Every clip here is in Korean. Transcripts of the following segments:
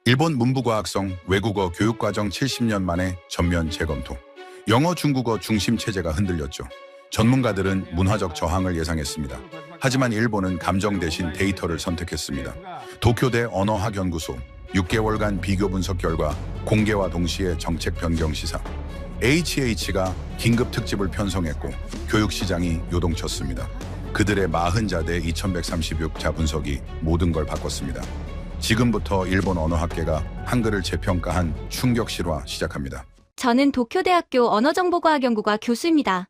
일본 문부과학성 외국어 교육과정 70년 만에 전면 재검토. 영어, 중국어 중심 체제가 흔들렸죠. 전문가들은 문화적 저항을 예상했습니다. 하지만 일본은 감정 대신 데이터를 선택했습니다. 도쿄대 언어학연구소 6개월간 비교 분석 결과 공개와 동시에 정책 변경 시사. HH가 긴급 특집을 편성했고 교육 시장이 요동쳤습니다. 그들의 40자대 2136자 분석이 모든 걸 바꿨습니다. 지금부터 일본 언어학계가 한글을 재평가한 충격 실화 시작합니다. 저는 도쿄대학교 언어정보과학연구과 교수입니다.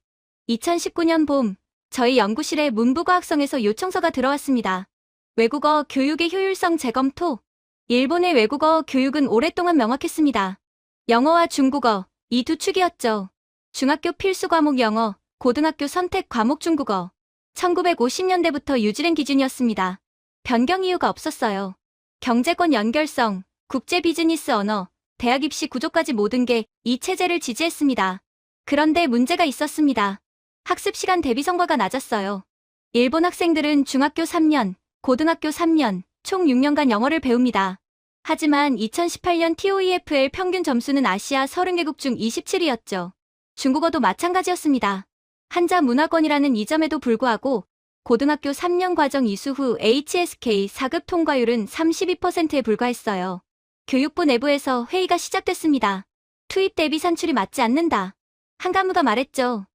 2019년 봄, 저희 연구실에 문부과학성에서 요청서가 들어왔습니다. 외국어 교육의 효율성 재검토. 일본의 외국어 교육은 오랫동안 명확했습니다. 영어와 중국어, 이 두 축이었죠. 중학교 필수 과목 영어, 고등학교 선택 과목 중국어. 1950년대부터 유지된 기준이었습니다. 변경 이유가 없었어요. 경제권 연결성, 국제 비즈니스 언어, 대학 입시 구조까지 모든 게 이 체제를 지지했습니다. 그런데 문제가 있었습니다. 학습 시간 대비 성과가 낮았어요. 일본 학생들은 중학교 3년, 고등학교 3년, 총 6년간 영어를 배웁니다. 하지만 2018년 TOEFL 평균 점수는 아시아 30개국 중 27위였죠. 중국어도 마찬가지였습니다. 한자 문화권이라는 이 점에도 불구하고 고등학교 3년 과정 이수 후 HSK 4급 통과율은 32%에 불과했어요. 교육부 내부에서 회의가 시작됐습니다. 투입 대비 산출이 맞지 않는다. 한 가무가 말했죠.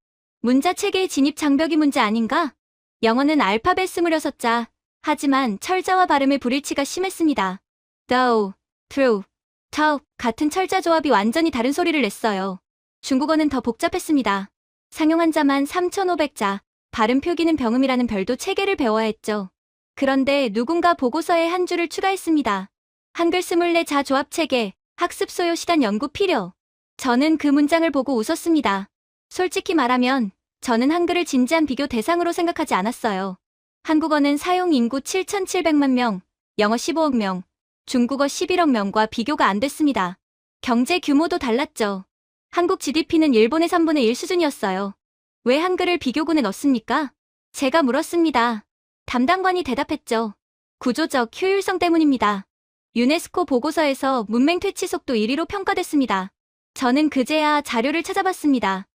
문자 체계의 진입 장벽이 문제 아닌가? 영어는 알파벳 26자. 하지만 철자와 발음의 불일치가 심했습니다. though, through, talk 같은 철자 조합이 완전히 다른 소리를 냈어요. 중국어는 더 복잡했습니다. 상용 한자만 3,500자. 발음 표기는 병음이라는 별도 체계를 배워야 했죠. 그런데 누군가 보고서에 한 줄을 추가했습니다. 한글 24자 조합 체계, 학습 소요 시간 연구 필요. 저는 그 문장을 보고 웃었습니다. 솔직히 말하면 저는 한글을 진지한 비교 대상으로 생각하지 않았어요. 한국어는 사용 인구 7,700만 명, 영어 15억 명, 중국어 11억 명과 비교가 안 됐습니다. 경제 규모도 달랐죠. 한국 GDP는 일본의 3분의 1 수준이었어요. 왜 한글을 비교군에 넣습니까? 제가 물었습니다. 담당관이 대답했죠. 구조적 효율성 때문입니다. 유네스코 보고서에서 문맹 퇴치 속도 1위로 평가됐습니다. 저는 그제야 자료를 찾아봤습니다.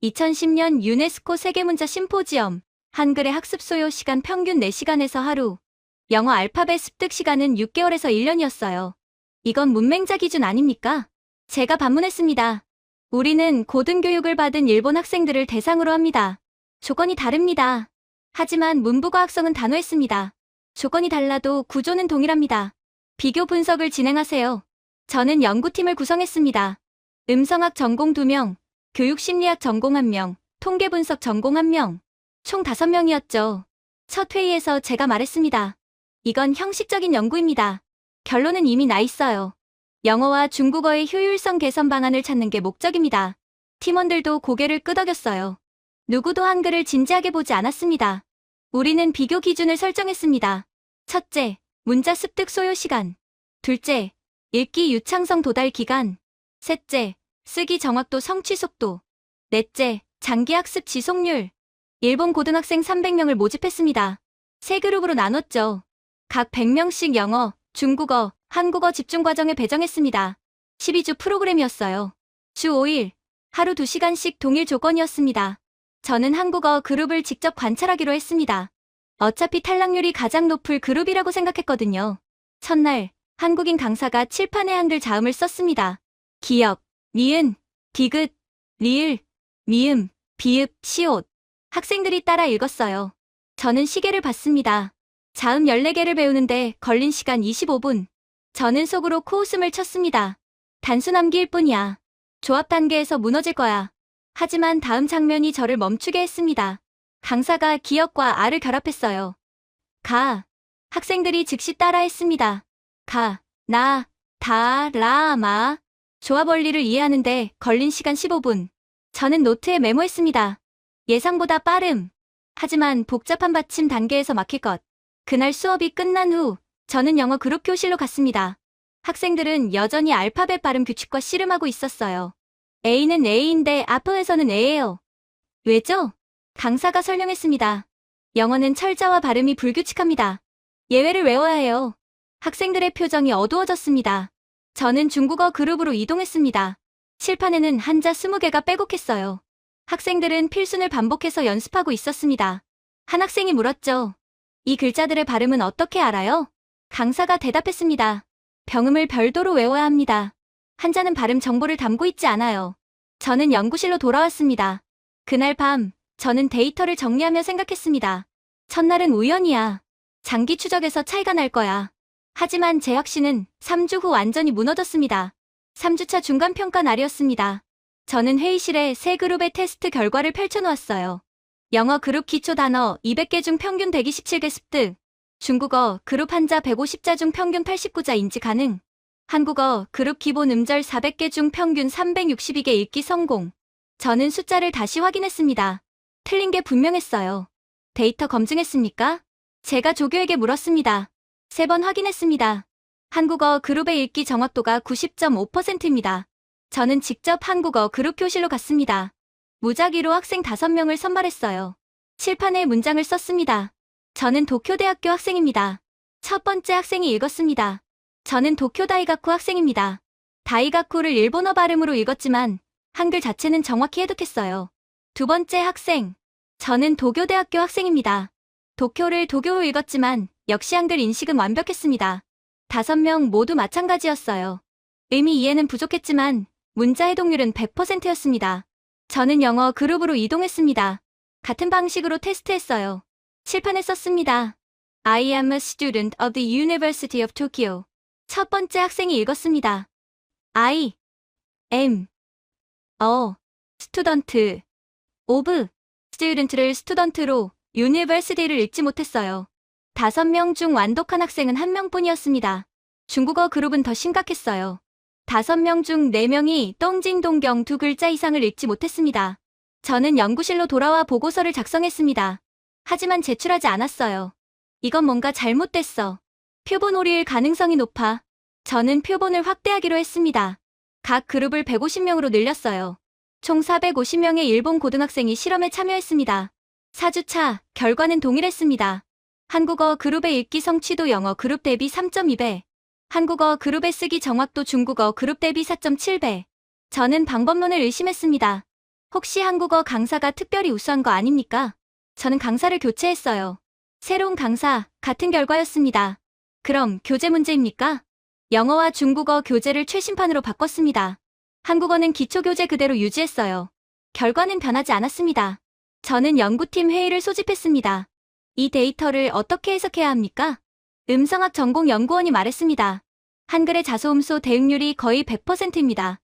2010년 유네스코 세계문자 심포지엄, 한글의 학습 소요 시간 평균 4시간에서 하루, 영어 알파벳 습득 시간은 6개월에서 1년이었어요. 이건 문맹자 기준 아닙니까? 제가 반문했습니다. 우리는 고등교육을 받은 일본 학생들을 대상으로 합니다. 조건이 다릅니다. 하지만 문부과학성은 단호했습니다. 조건이 달라도 구조는 동일합니다. 비교 분석을 진행하세요. 저는 연구팀을 구성했습니다. 음성학 전공 2명, 교육심리학 전공 1명, 통계분석 전공 1명, 총 5명이었죠. 첫 회의에서 제가 말했습니다. 이건 형식적인 연구입니다. 결론은 이미 나 있어요. 영어와 중국어의 효율성 개선 방안을 찾는 게 목적입니다. 팀원들도 고개를 끄덕였어요. 누구도 한글을 진지하게 보지 않았습니다. 우리는 비교 기준을 설정했습니다. 첫째, 문자 습득 소요 시간. 둘째, 읽기 유창성 도달 기간. 셋째, 쓰기 정확도 성취 속도. 넷째, 장기 학습 지속률. 일본 고등학생 300명을 모집했습니다. 세 그룹으로 나눴죠. 각 100명씩 영어, 중국어, 한국어 집중 과정에 배정했습니다. 12주 프로그램이었어요. 주 5일, 하루 2시간씩 동일 조건이었습니다. 저는 한국어 그룹을 직접 관찰하기로 했습니다. 어차피 탈락률이 가장 높을 그룹이라고 생각했거든요. 첫날, 한국인 강사가 칠판에 한글 자음을 썼습니다. 기역, 니은, 디귿, 리을, 미음, 비읍, 시옷. 학생들이 따라 읽었어요. 저는 시계를 봤습니다. 자음 14개를 배우는데 걸린 시간 25분. 저는 속으로 코웃음을 쳤습니다. 단순 암기일 뿐이야. 조합 단계에서 무너질 거야. 하지만 다음 장면이 저를 멈추게 했습니다. 강사가 기역과 아를 결합했어요. 가. 학생들이 즉시 따라했습니다. 가, 나, 다, 라, 마. 조합 원리를 이해하는데 걸린 시간 15분. 저는 노트에 메모했습니다. 예상보다 빠름. 하지만 복잡한 받침 단계에서 막힐 것. 그날 수업이 끝난 후 저는 영어 그룹 교실로 갔습니다. 학생들은 여전히 알파벳 발음 규칙과 씨름하고 있었어요. A는 A인데 앞에서는 A예요. 왜죠? 강사가 설명했습니다. 영어는 철자와 발음이 불규칙합니다. 예외를 외워야 해요. 학생들의 표정이 어두워졌습니다. 저는 중국어 그룹으로 이동했습니다. 칠판에는 한자 20개가 빼곡했어요. 학생들은 필순을 반복해서 연습하고 있었습니다. 한 학생이 물었죠. 이 글자들의 발음은 어떻게 알아요? 강사가 대답했습니다. 병음을 별도로 외워야 합니다. 한자는 발음 정보를 담고 있지 않아요. 저는 연구실로 돌아왔습니다. 그날 밤, 저는 데이터를 정리하며 생각했습니다. 첫날은 우연이야. 장기 추적에서 차이가 날 거야. 하지만 제 확신은 3주 후 완전히 무너졌습니다. 3주차 중간평가 날이었습니다. 저는 회의실에 세 그룹의 테스트 결과를 펼쳐놓았어요. 영어 그룹 기초 단어 200개 중 평균 127개 습득, 중국어 그룹 한자 150자 중 평균 89자 인지 가능, 한국어 그룹 기본 음절 400개 중 평균 362개 읽기 성공. 저는 숫자를 다시 확인했습니다. 틀린 게 분명했어요. 데이터 검증했습니까? 제가 조교에게 물었습니다. 3번 확인했습니다. 한국어 그룹의 읽기 정확도가 90.5%입니다. 저는 직접 한국어 그룹 교실로 갔습니다. 무작위로 학생 5명을 선발했어요. 칠판에 문장을 썼습니다. 저는 도쿄대학교 학생입니다. 첫 번째 학생이 읽었습니다. 저는 도쿄다이가쿠 학생입니다. 다이가쿠를 일본어 발음으로 읽었지만 한글 자체는 정확히 해독했어요. 두 번째 학생. 저는 도쿄대학교 학생입니다. 도쿄를 도교로 읽었지만 역시 한글 인식은 완벽했습니다. 5명 모두 마찬가지였어요. 의미 이해는 부족했지만 문자 해독률은 100%였습니다. 저는 영어 그룹으로 이동했습니다. 같은 방식으로 테스트했어요. 칠판에 썼습니다. I am a student of the University of Tokyo. 첫 번째 학생이 읽었습니다. I am a student of student를 student로 university를 읽지 못했어요. 5명 중 완독한 학생은 1명뿐이었습니다. 중국어 그룹은 더 심각했어요. 5명 중 4명이 똥징동경 2글자 이상을 읽지 못했습니다. 저는 연구실로 돌아와 보고서를 작성했습니다. 하지만 제출하지 않았어요. 이건 뭔가 잘못됐어. 표본 오류일 가능성이 높아. 저는 표본을 확대하기로 했습니다. 각 그룹을 150명으로 늘렸어요. 총 450명의 일본 고등학생이 실험에 참여했습니다. 4주차, 결과는 동일했습니다. 한국어 그룹의 읽기 성취도 영어 그룹 대비 3.2배. 한국어 그룹의 쓰기 정확도 중국어 그룹 대비 4.7배. 저는 방법론을 의심했습니다. 혹시 한국어 강사가 특별히 우수한 거 아닙니까? 저는 강사를 교체했어요. 새로운 강사, 같은 결과였습니다. 그럼 교재 문제입니까? 영어와 중국어 교재를 최신판으로 바꿨습니다. 한국어는 기초 교재 그대로 유지했어요. 결과는 변하지 않았습니다. 저는 연구팀 회의를 소집했습니다. 이 데이터를 어떻게 해석해야 합니까? 음성학 전공 연구원이 말했습니다. 한글의 자소음소 대응률이 거의 100%입니다.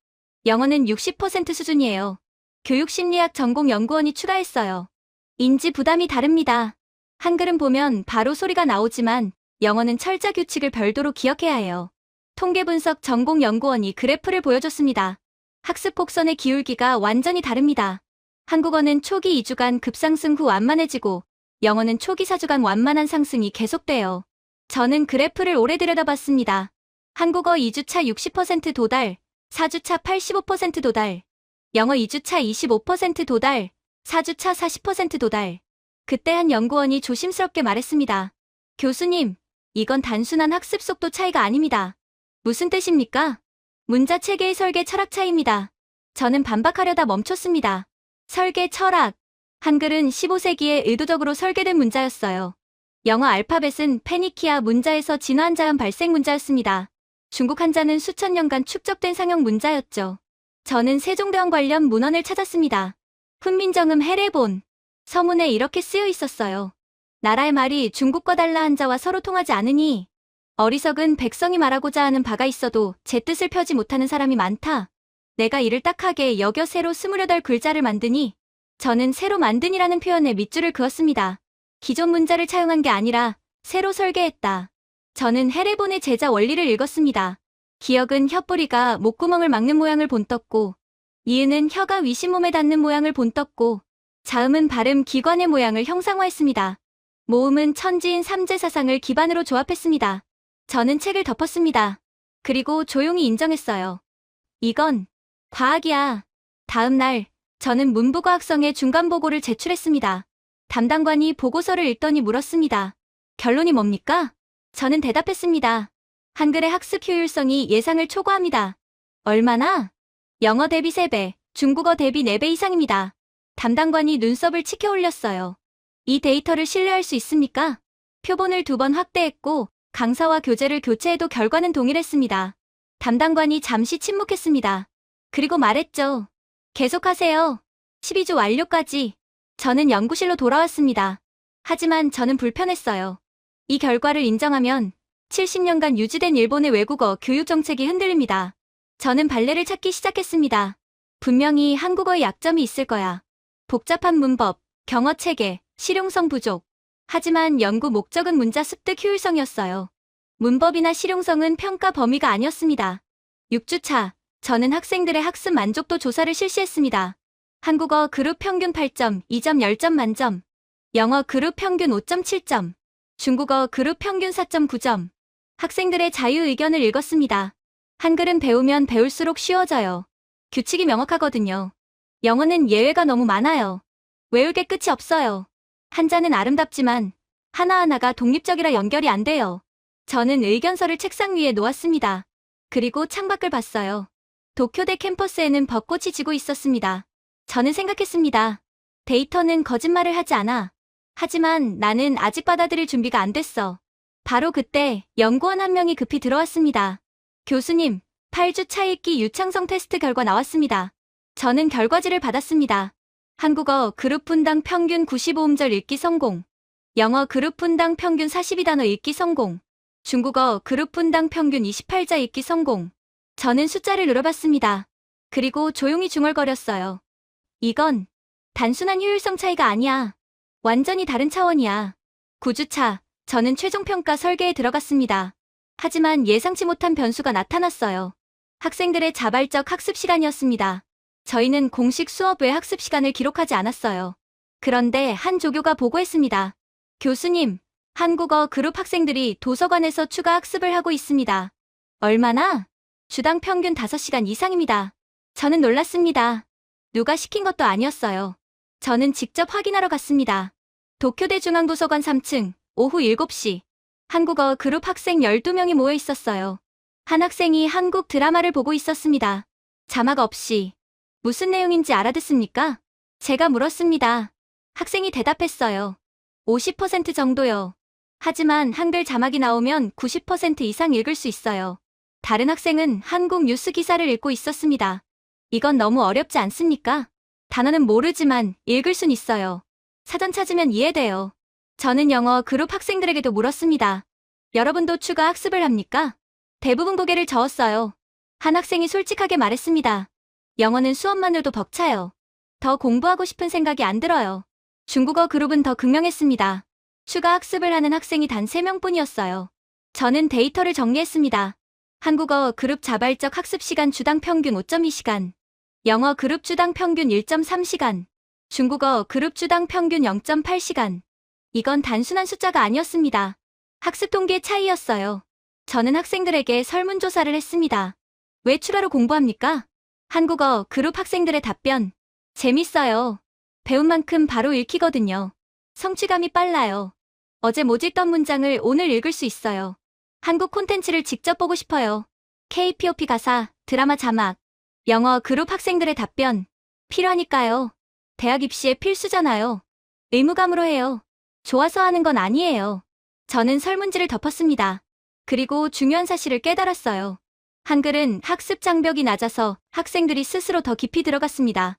영어는 60% 수준이에요. 교육심리학 전공 연구원이 추가했어요. 인지 부담이 다릅니다. 한글은 보면 바로 소리가 나오지만 영어는 철자 규칙을 별도로 기억해야 해요. 통계분석 전공 연구원이 그래프를 보여줬습니다. 학습 곡선의 기울기가 완전히 다릅니다. 한국어는 초기 2주간 급상승 후 완만해지고 영어는 초기 4주간 완만한 상승이 계속돼요. 저는 그래프를 오래 들여다봤습니다. 한국어 2주차 60% 도달, 4주차 85% 도달, 영어 2주차 25% 도달, 4주차 40% 도달. 그때 한 연구원이 조심스럽게 말했습니다. 교수님, 이건 단순한 학습 속도 차이가 아닙니다. 무슨 뜻입니까? 문자 체계의 설계 철학 차이입니다. 저는 반박하려다 멈췄습니다. 설계 철학. 한글은 15세기에 의도적으로 설계된 문자였어요. 영어 알파벳은 페니키아 문자에서 진화한 자연 발생 문자였습니다. 중국 한자는 수천 년간 축적된 상형 문자였죠. 저는 세종대왕 관련 문헌을 찾았습니다. 훈민정음 해례본. 서문에 이렇게 쓰여 있었어요. 나라의 말이 중국과 달라 한자와 서로 통하지 않으니 어리석은 백성이 말하고자 하는 바가 있어도 제 뜻을 펴지 못하는 사람이 많다. 내가 이를 딱하게 여겨 새로 28글자를 만드니 저는 새로 만든이라는 표현에 밑줄을 그었습니다. 기존 문자를 차용한 게 아니라 새로 설계했다. 저는 해례본의 제자 원리를 읽었습니다. 기역은 혀뿌리가 목구멍을 막는 모양을 본떴고, 이은은 혀가 위신몸에 닿는 모양을 본떴고, 자음은 발음 기관의 모양을 형상화했습니다. 모음은 천지인 삼재사상을 기반으로 조합했습니다. 저는 책을 덮었습니다. 그리고 조용히 인정했어요. 이건 과학이야. 다음 날 저는 문부과학성의 중간보고를 제출했습니다. 담당관이 보고서를 읽더니 물었습니다. 결론이 뭡니까? 저는 대답했습니다. 한글의 학습 효율성이 예상을 초과합니다. 얼마나? 영어 대비 3배, 중국어 대비 4배 이상입니다. 담당관이 눈썹을 치켜 올렸어요. 이 데이터를 신뢰할 수 있습니까? 표본을 2번 확대했고 강사와 교재를 교체해도 결과는 동일했습니다. 담당관이 잠시 침묵했습니다. 그리고 말했죠. 계속하세요. 12주 완료까지. 저는 연구실로 돌아왔습니다. 하지만 저는 불편했어요. 이 결과를 인정하면 70년간 유지된 일본의 외국어 교육 정책이 흔들립니다. 저는 발레를 찾기 시작했습니다. 분명히 한국어에 약점이 있을 거야. 복잡한 문법, 경어 체계, 실용성 부족. 하지만 연구 목적은 문자 습득 효율성이었어요. 문법이나 실용성은 평가 범위가 아니었습니다. 6주차, 저는 학생들의 학습 만족도 조사를 실시했습니다. 한국어 그룹 평균 8점, 2점 10점 만점. 영어 그룹 평균 5.7점. 중국어 그룹 평균 4.9점. 학생들의 자유 의견을 읽었습니다. 한글은 배우면 배울수록 쉬워져요. 규칙이 명확하거든요. 영어는 예외가 너무 많아요. 외울 게 끝이 없어요. 한자는 아름답지만 하나하나가 독립적이라 연결이 안 돼요. 저는 의견서를 책상 위에 놓았습니다. 그리고 창밖을 봤어요. 도쿄대 캠퍼스에는 벚꽃이 지고 있었습니다. 저는 생각했습니다. 데이터는 거짓말을 하지 않아. 하지만 나는 아직 받아들일 준비가 안 됐어. 바로 그때 연구원 한 명이 급히 들어왔습니다. 교수님, 8주 차 읽기 유창성 테스트 결과 나왔습니다. 저는 결과지를 받았습니다. 한국어 그룹 분당 평균 95음절 읽기 성공. 영어 그룹 분당 평균 42단어 읽기 성공. 중국어 그룹 분당 평균 28자 읽기 성공. 저는 숫자를 늘어봤습니다. 그리고 조용히 중얼거렸어요. 이건 단순한 효율성 차이가 아니야. 완전히 다른 차원이야. 9주차, 저는 최종평가 설계에 들어갔습니다. 하지만 예상치 못한 변수가 나타났어요. 학생들의 자발적 학습 시간이었습니다. 저희는 공식 수업 외 학습 시간을 기록하지 않았어요. 그런데 한 조교가 보고했습니다. 교수님, 한국어 그룹 학생들이 도서관에서 추가 학습을 하고 있습니다. 얼마나? 주당 평균 5시간 이상입니다. 저는 놀랐습니다. 누가 시킨 것도 아니었어요. 저는 직접 확인하러 갔습니다. 도쿄대 중앙도서관 3층, 오후 7시. 한국어 그룹 학생 12명이 모여 있었어요. 한 학생이 한국 드라마를 보고 있었습니다. 자막 없이. 무슨 내용인지 알아듣습니까? 제가 물었습니다. 학생이 대답했어요. 50% 정도요. 하지만 한글 자막이 나오면 90% 이상 읽을 수 있어요. 다른 학생은 한국 뉴스 기사를 읽고 있었습니다. 이건 너무 어렵지 않습니까? 단어는 모르지만 읽을 순 있어요. 사전 찾으면 이해돼요. 저는 영어 그룹 학생들에게도 물었습니다. 여러분도 추가 학습을 합니까? 대부분 고개를 저었어요. 한 학생이 솔직하게 말했습니다. 영어는 수업만으로도 벅차요. 더 공부하고 싶은 생각이 안 들어요. 중국어 그룹은 더 극명했습니다. 추가 학습을 하는 학생이 단 3명뿐이었어요. 저는 데이터를 정리했습니다. 한국어 그룹 자발적 학습 시간 주당 평균 5.2시간. 영어 그룹 주당 평균 1.3시간. 중국어 그룹 주당 평균 0.8시간. 이건 단순한 숫자가 아니었습니다. 학습 통계의 차이였어요. 저는 학생들에게 설문조사를 했습니다. 왜 추가로 공부합니까? 한국어 그룹 학생들의 답변. 재밌어요. 배운 만큼 바로 읽히거든요. 성취감이 빨라요. 어제 못 읽던 문장을 오늘 읽을 수 있어요. 한국 콘텐츠를 직접 보고 싶어요. K-POP 가사, 드라마 자막. 영어 그룹 학생들의 답변. 필요하니까요. 대학 입시에 필수잖아요. 의무감으로 해요. 좋아서 하는 건 아니에요. 저는 설문지를 덮었습니다. 그리고 중요한 사실을 깨달았어요. 한글은 학습 장벽이 낮아서 학생들이 스스로 더 깊이 들어갔습니다.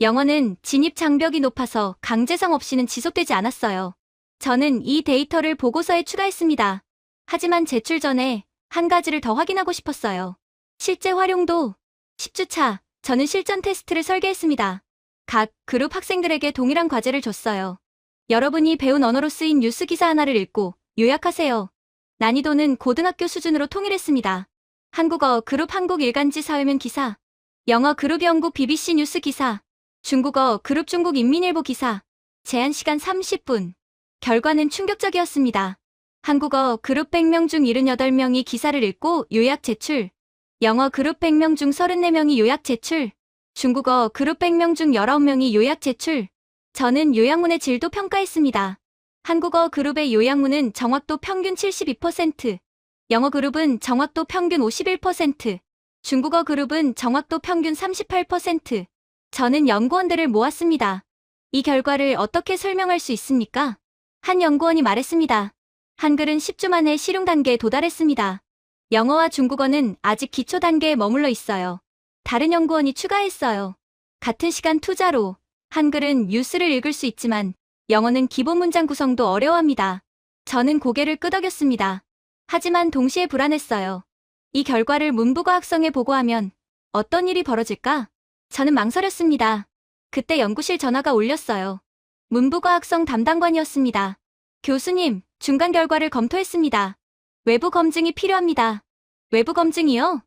영어는 진입 장벽이 높아서 강제성 없이는 지속되지 않았어요. 저는 이 데이터를 보고서에 추가했습니다. 하지만 제출 전에 한 가지를 더 확인하고 싶었어요. 실제 활용도. 10주차, 저는 실전 테스트를 설계했습니다. 각 그룹 학생들에게 동일한 과제를 줬어요. 여러분이 배운 언어로 쓰인 뉴스 기사 하나를 읽고 요약하세요. 난이도는 고등학교 수준으로 통일했습니다. 한국어 그룹 한국 일간지 사회면 기사, 영어 그룹 영국 BBC 뉴스 기사, 중국어 그룹 중국 인민일보 기사, 제한 시간 30분. 결과는 충격적이었습니다. 한국어 그룹 100명 중 78명이 기사를 읽고 요약 제출, 영어 그룹 100명 중 34명이 요약 제출, 중국어 그룹 100명 중 19명이 요약 제출. 저는 요약문의 질도 평가했습니다. 한국어 그룹의 요약문은 정확도 평균 72%, 영어 그룹은 정확도 평균 51%, 중국어 그룹은 정확도 평균 38%. 저는 연구원들을 모았습니다. 이 결과를 어떻게 설명할 수 있습니까? 한 연구원이 말했습니다. 한글은 10주 만에 실용 단계에 도달했습니다. 영어와 중국어는 아직 기초 단계에 머물러 있어요. 다른 연구원이 추가했어요. 같은 시간 투자로 한글은 뉴스를 읽을 수 있지만 영어는 기본 문장 구성도 어려워합니다. 저는 고개를 끄덕였습니다. 하지만 동시에 불안했어요. 이 결과를 문부과학성에 보고하면 어떤 일이 벌어질까? 저는 망설였습니다. 그때 연구실 전화가 울렸어요. 문부과학성 담당관이었습니다. 교수님, 중간 결과를 검토했습니다. 외부 검증이 필요합니다. 외부 검증이요?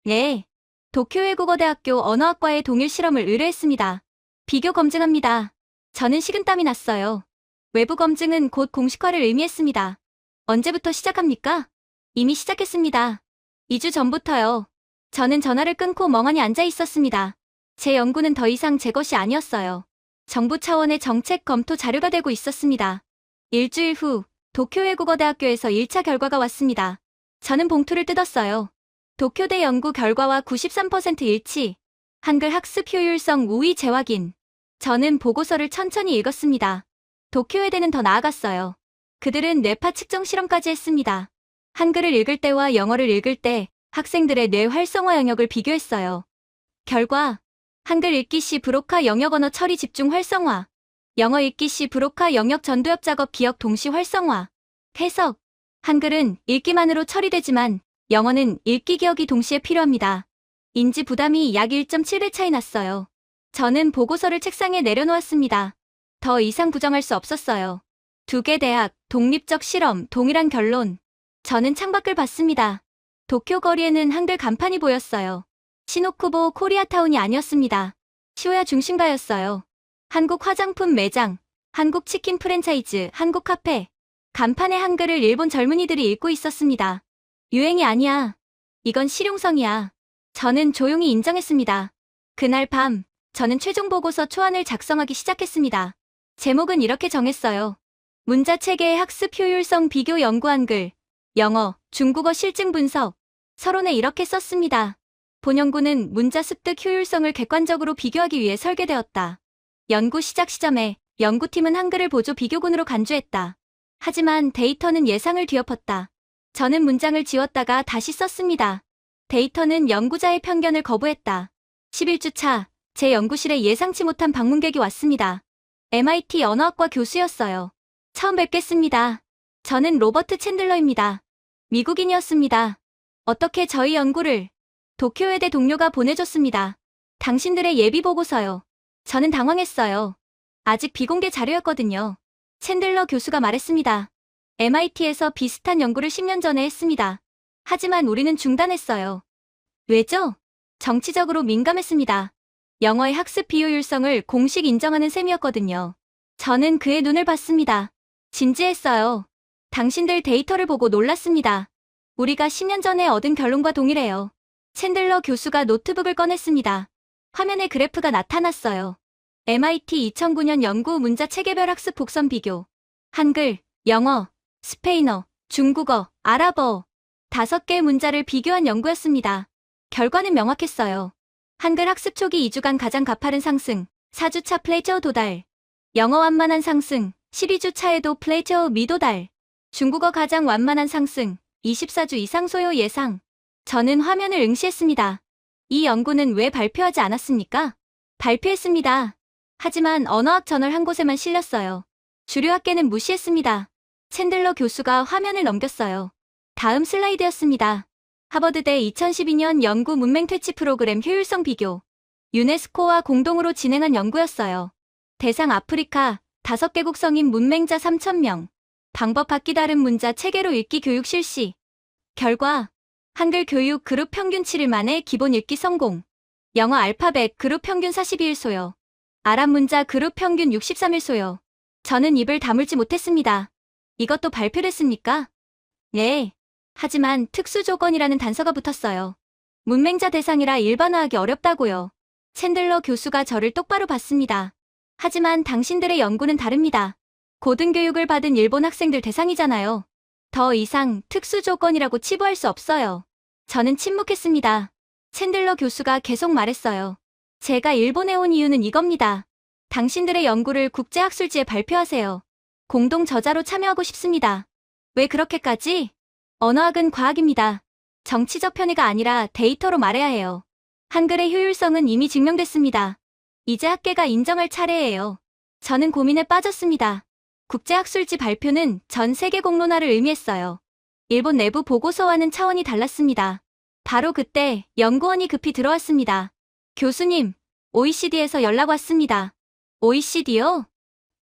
네. 도쿄외국어대학교 언어학과의 동일 실험을 의뢰했습니다. 비교 검증합니다. 저는 식은땀이 났어요. 외부 검증은 곧 공식화를 의미했습니다. 언제부터 시작합니까? 이미 시작했습니다. 2주 전부터요. 저는 전화를 끊고 멍하니 앉아 있었습니다. 제 연구는 더 이상 제 것이 아니었어요. 정부 차원의 정책 검토 자료가 되고 있었습니다. 일주일 후 도쿄외국어대학교에서 1차 결과가 왔습니다. 저는 봉투를 뜯었어요. 도쿄대 연구 결과와 93% 일치. 한글 학습 효율성 우위 재확인. 저는 보고서를 천천히 읽었습니다. 도쿄외대는 더 나아갔어요. 그들은 뇌파 측정 실험까지 했습니다. 한글을 읽을 때와 영어를 읽을 때 학생들의 뇌 활성화 영역을 비교했어요. 결과 한글 읽기 시 브로카 영역 언어 처리 집중 활성화, 영어 읽기 시 브로카 영역 전도엽 작업 기억 동시 활성화. 해석. 한글은 읽기만으로 처리되지만 영어는 읽기 기억이 동시에 필요합니다. 인지 부담이 약 1.7배 차이 났어요. 저는 보고서를 책상에 내려놓았습니다. 더 이상 부정할 수 없었어요. 두 개 대학, 독립적 실험, 동일한 결론. 저는 창밖을 봤습니다. 도쿄 거리에는 한글 간판이 보였어요. 시노쿠보 코리아타운이 아니었습니다. 시오야 중심가였어요. 한국 화장품 매장, 한국 치킨 프랜차이즈, 한국 카페. 간판의 한글을 일본 젊은이들이 읽고 있었습니다. 유행이 아니야. 이건 실용성이야. 저는 조용히 인정했습니다. 그날 밤, 저는 최종 보고서 초안을 작성하기 시작했습니다. 제목은 이렇게 정했어요. 문자 체계의 학습 효율성 비교 연구 한글, 영어, 중국어 실증 분석. 서론에 이렇게 썼습니다. 본 연구는 문자 습득 효율성을 객관적으로 비교하기 위해 설계되었다. 연구 시작 시점에 연구팀은 한글을 보조 비교군으로 간주했다. 하지만 데이터는 예상을 뒤엎었다. 저는 문장을 지웠다가 다시 썼습니다. 데이터는 연구자의 편견을 거부했다. 11주 차, 제 연구실에 예상치 못한 방문객이 왔습니다. MIT 언어학과 교수였어요. 처음 뵙겠습니다. 저는 로버트 챈들러입니다. 미국인이었습니다. 어떻게 저희 연구를 도쿄외대 동료가 보내줬습니다. 당신들의 예비 보고서요. 저는 당황했어요. 아직 비공개 자료였거든요. 챈들러 교수가 말했습니다. MIT에서 비슷한 연구를 10년 전에 했습니다. 하지만 우리는 중단했어요. 왜죠? 정치적으로 민감했습니다. 영어의 학습 비효율성을 공식 인정하는 셈이었거든요. 저는 그의 눈을 봤습니다. 진지했어요. 당신들 데이터를 보고 놀랐습니다. 우리가 10년 전에 얻은 결론과 동일해요. 챈들러 교수가 노트북을 꺼냈습니다. 화면에 그래프가 나타났어요. MIT 2009년 연구 문자 체계별 학습 곡선 비교. 한글, 영어, 스페인어, 중국어, 아랍어. 5개의 문자를 비교한 연구였습니다. 결과는 명확했어요. 한글 학습 초기 2주간 가장 가파른 상승, 4주차 플레이처 도달. 영어 완만한 상승, 12주 차에도 플레이처 미도달. 중국어 가장 완만한 상승, 24주 이상 소요 예상. 저는 화면을 응시했습니다. 이 연구는 왜 발표하지 않았습니까? 발표했습니다. 하지만 언어학 저널 한 곳에만 실렸어요. 주류 학계는 무시했습니다. 챈들러 교수가 화면을 넘겼어요. 다음 슬라이드였습니다. 하버드대 2012년 연구 문맹 퇴치 프로그램 효율성 비교. 유네스코와 공동으로 진행한 연구였어요. 대상 아프리카 5개국 성인 문맹자 3,000명. 방법 바뀌 다른 문자 체계로 읽기 교육 실시. 결과 한글 교육 그룹 평균 7일 만에 기본 읽기 성공. 영어 알파벳 그룹 평균 42일 소요. 아랍 문자 그룹 평균 63일 소요. 저는 입을 다물지 못했습니다. 이것도 발표됐습니까? 네. 하지만 특수 조건이라는 단서가 붙었어요. 문맹자 대상이라 일반화하기 어렵다고요. 챈들러 교수가 저를 똑바로 봤습니다. 하지만 당신들의 연구는 다릅니다. 고등교육을 받은 일본 학생들 대상이잖아요. 더 이상 특수 조건이라고 치부할 수 없어요. 저는 침묵했습니다. 챈들러 교수가 계속 말했어요. 제가 일본에 온 이유는 이겁니다. 당신들의 연구를 국제학술지에 발표하세요. 공동 저자로 참여하고 싶습니다. 왜 그렇게까지? 언어학은 과학입니다. 정치적 편의가 아니라 데이터로 말해야 해요. 한글의 효율성은 이미 증명됐습니다. 이제 학계가 인정할 차례예요. 저는 고민에 빠졌습니다. 국제학술지 발표는 전 세계 공론화를 의미했어요. 일본 내부 보고서와는 차원이 달랐습니다. 바로 그때 연구원이 급히 들어왔습니다. 교수님, OECD에서 연락 왔습니다. OECD요?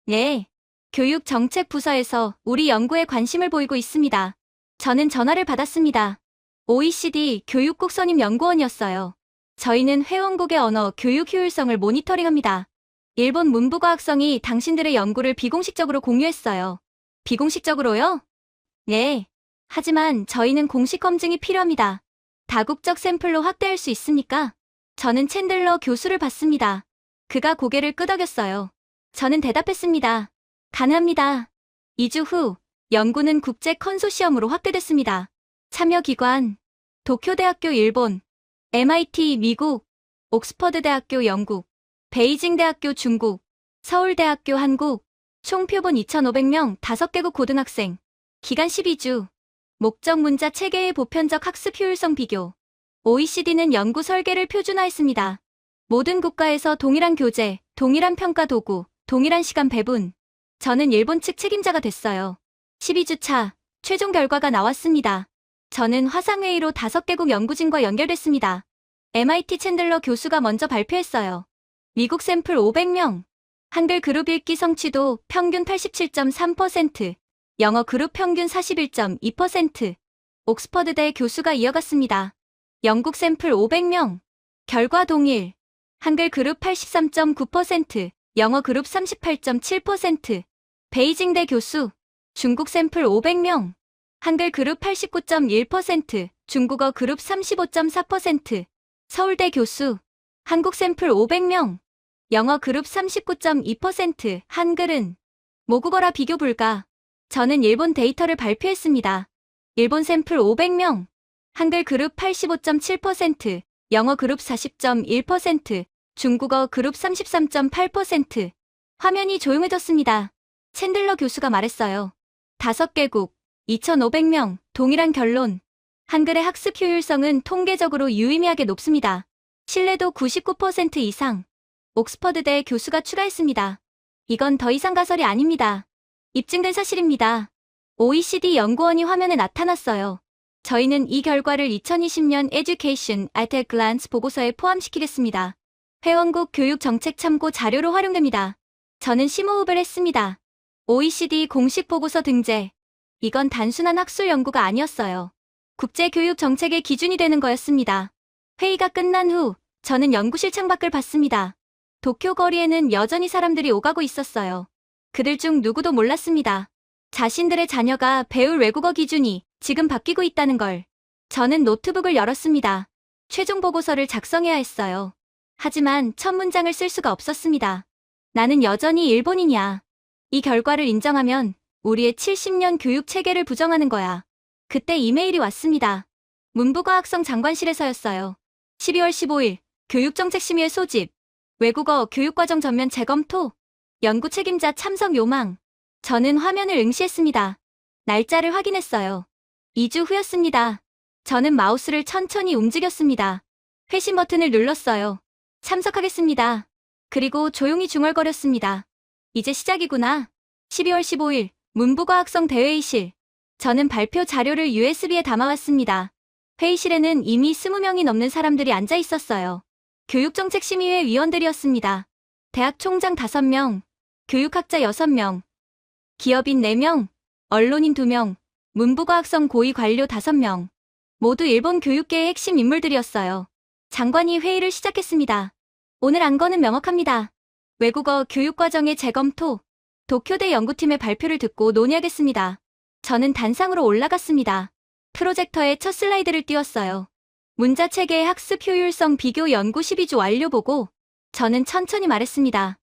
네. 교육정책부서에서 우리 연구에 관심을 보이고 있습니다. 저는 전화를 받았습니다. OECD 교육국 선임 연구원이었어요. 저희는 회원국의 언어 교육 효율성을 모니터링합니다. 일본 문부과학성이 당신들의 연구를 비공식적으로 공유했어요. 비공식적으로요? 네. 하지만 저희는 공식 검증이 필요합니다. 다국적 샘플로 확대할 수 있습니까? 저는 챈들러 교수를 봤습니다. 그가 고개를 끄덕였어요. 저는 대답했습니다. 가능합니다. 2주 후 연구는 국제 컨소시엄으로 확대됐습니다. 참여기관, 도쿄대학교 일본, MIT 미국, 옥스퍼드대학교 영국, 베이징대학교 중국, 서울대학교 한국, 총 표본 2,500명 5개국 고등학생, 기간 12주, 목적 문자 체계의 보편적 학습 효율성 비교. OECD는 연구 설계를 표준화했습니다. 모든 국가에서 동일한 교재, 동일한 평가 도구, 동일한 시간 배분. 저는 일본 측 책임자가 됐어요. 12주 차, 최종 결과가 나왔습니다. 저는 화상회의로 5개국 연구진과 연결됐습니다. MIT 챈들러 교수가 먼저 발표했어요. 미국 샘플 500명. 한글 그룹 읽기 성취도 평균 87.3%, 영어 그룹 평균 41.2%. 옥스퍼드대 교수가 이어갔습니다. 영국 샘플 500명. 결과 동일. 한글 그룹 83.9%, 영어 그룹 38.7%. 베이징대 교수. 중국 샘플 500명. 한글 그룹 89.1%, 중국어 그룹 35.4%. 서울대 교수. 한국 샘플 500명. 영어 그룹 39.2%, 한글은 모국어라 비교 불가. 저는 일본 데이터를 발표했습니다. 일본 샘플 500명. 한글 그룹 85.7%, 영어 그룹 40.1%, 중국어 그룹 33.8%. 화면이 조용해졌습니다. 챈들러 교수가 말했어요. 5개국, 2,500명, 동일한 결론. 한글의 학습 효율성은 통계적으로 유의미하게 높습니다. 신뢰도 99% 이상. 옥스퍼드대 교수가 추가했습니다. 이건 더 이상 가설이 아닙니다. 입증된 사실입니다. OECD 연구원이 화면에 나타났어요. 저희는 이 결과를 2020년 Education at a Glance 보고서에 포함시키겠습니다. 회원국 교육 정책 참고 자료로 활용됩니다. 저는 심호흡을 했습니다. OECD 공식 보고서 등재. 이건 단순한 학술 연구가 아니었어요. 국제교육 정책의 기준이 되는 거였습니다. 회의가 끝난 후 저는 연구실 창밖을 봤습니다. 도쿄 거리에는 여전히 사람들이 오가고 있었어요. 그들 중 누구도 몰랐습니다. 자신들의 자녀가 배울 외국어 기준이 지금 바뀌고 있다는 걸. 저는 노트북을 열었습니다. 최종 보고서를 작성해야 했어요. 하지만 첫 문장을 쓸 수가 없었습니다. 나는 여전히 일본인이야. 이 결과를 인정하면 우리의 70년 교육 체계를 부정하는 거야. 그때 이메일이 왔습니다. 문부과학성 장관실에서였어요. 12월 15일, 교육정책심의회 소집. 외국어 교육과정 전면 재검토. 연구 책임자 참석 요망. 저는 화면을 응시했습니다. 날짜를 확인했어요. 2주 후였습니다. 저는 마우스를 천천히 움직였습니다. 회신 버튼을 눌렀어요. 참석하겠습니다. 그리고 조용히 중얼거렸습니다. 이제 시작이구나. 12월 15일, 문부과학성 대회의실. 저는 발표 자료를 USB에 담아왔습니다. 회의실에는 이미 20명이 넘는 사람들이 앉아 있었어요. 교육정책심의회 위원들이었습니다. 대학 총장 5명, 교육학자 6명, 기업인 4명, 언론인 2명, 문부과학성 고위 관료 5명. 모두 일본 교육계의 핵심 인물들이었어요. 장관이 회의를 시작했습니다. 오늘 안건은 명확합니다. 외국어 교육과정의 재검토. 도쿄대 연구팀의 발표를 듣고 논의하겠습니다. 저는 단상으로 올라갔습니다. 프로젝터에 첫 슬라이드를 띄웠어요. 문자체계의 학습 효율성 비교 연구 12주 완료 보고. 저는 천천히 말했습니다.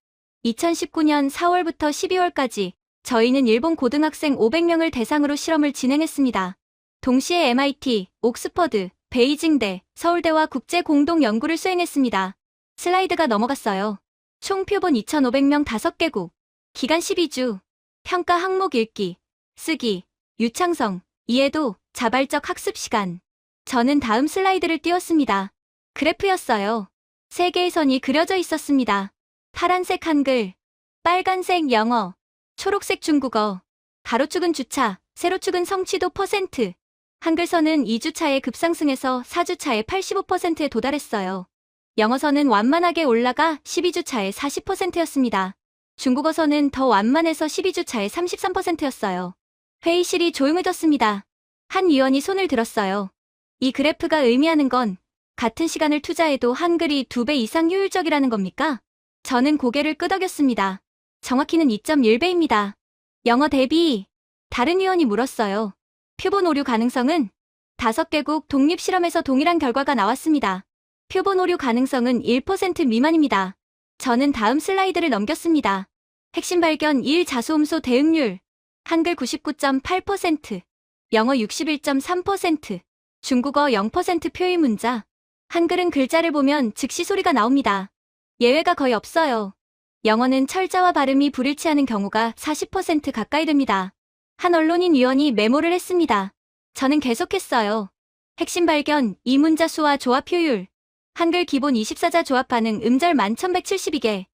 2019년 4월부터 12월까지 저희는 일본 고등학생 500명을 대상으로 실험을 진행했습니다. 동시에 MIT, 옥스퍼드, 베이징대, 서울대와 국제 공동 연구를 수행했습니다. 슬라이드가 넘어갔어요. 총 표본 2,500명 5개국, 기간 12주, 평가 항목 읽기, 쓰기, 유창성, 이해도, 자발적 학습 시간. 저는 다음 슬라이드를 띄웠습니다. 그래프였어요. 세 개의 선이 그려져 있었습니다. 파란색 한글, 빨간색 영어, 초록색 중국어, 가로축은 주차, 세로축은 성취도 %. 한글선은 2주차에 급상승해서 4주차에 85%에 도달했어요. 영어선은 완만하게 올라가 12주차에 40%였습니다. 중국어선은 더 완만해서 12주차에 33%였어요. 회의실이 조용해졌습니다. 한 위원이 손을 들었어요. 이 그래프가 의미하는 건 같은 시간을 투자해도 한글이 2배 이상 효율적이라는 겁니까? 저는 고개를 끄덕였습니다. 정확히는 2.1배입니다. 영어 대비. 다른 위원이 물었어요. 표본 오류 가능성은 5개국 독립실험에서 동일한 결과가 나왔습니다. 표본 오류 가능성은 1% 미만입니다. 저는 다음 슬라이드를 넘겼습니다. 핵심 발견 1 자소음소 대응률. 한글 99.8%, 영어 61.3%, 중국어 0% 표의 문자. 한글은 글자를 보면 즉시 소리가 나옵니다. 예외가 거의 없어요. 영어는 철자와 발음이 불일치하는 경우가 40% 가까이 됩니다. 한 언론인 위원이 메모를 했습니다. 저는 계속했어요. 핵심 발견, 이문자 수와 조합 효율. 한글 기본 24자 조합 반응 음절 11,172개.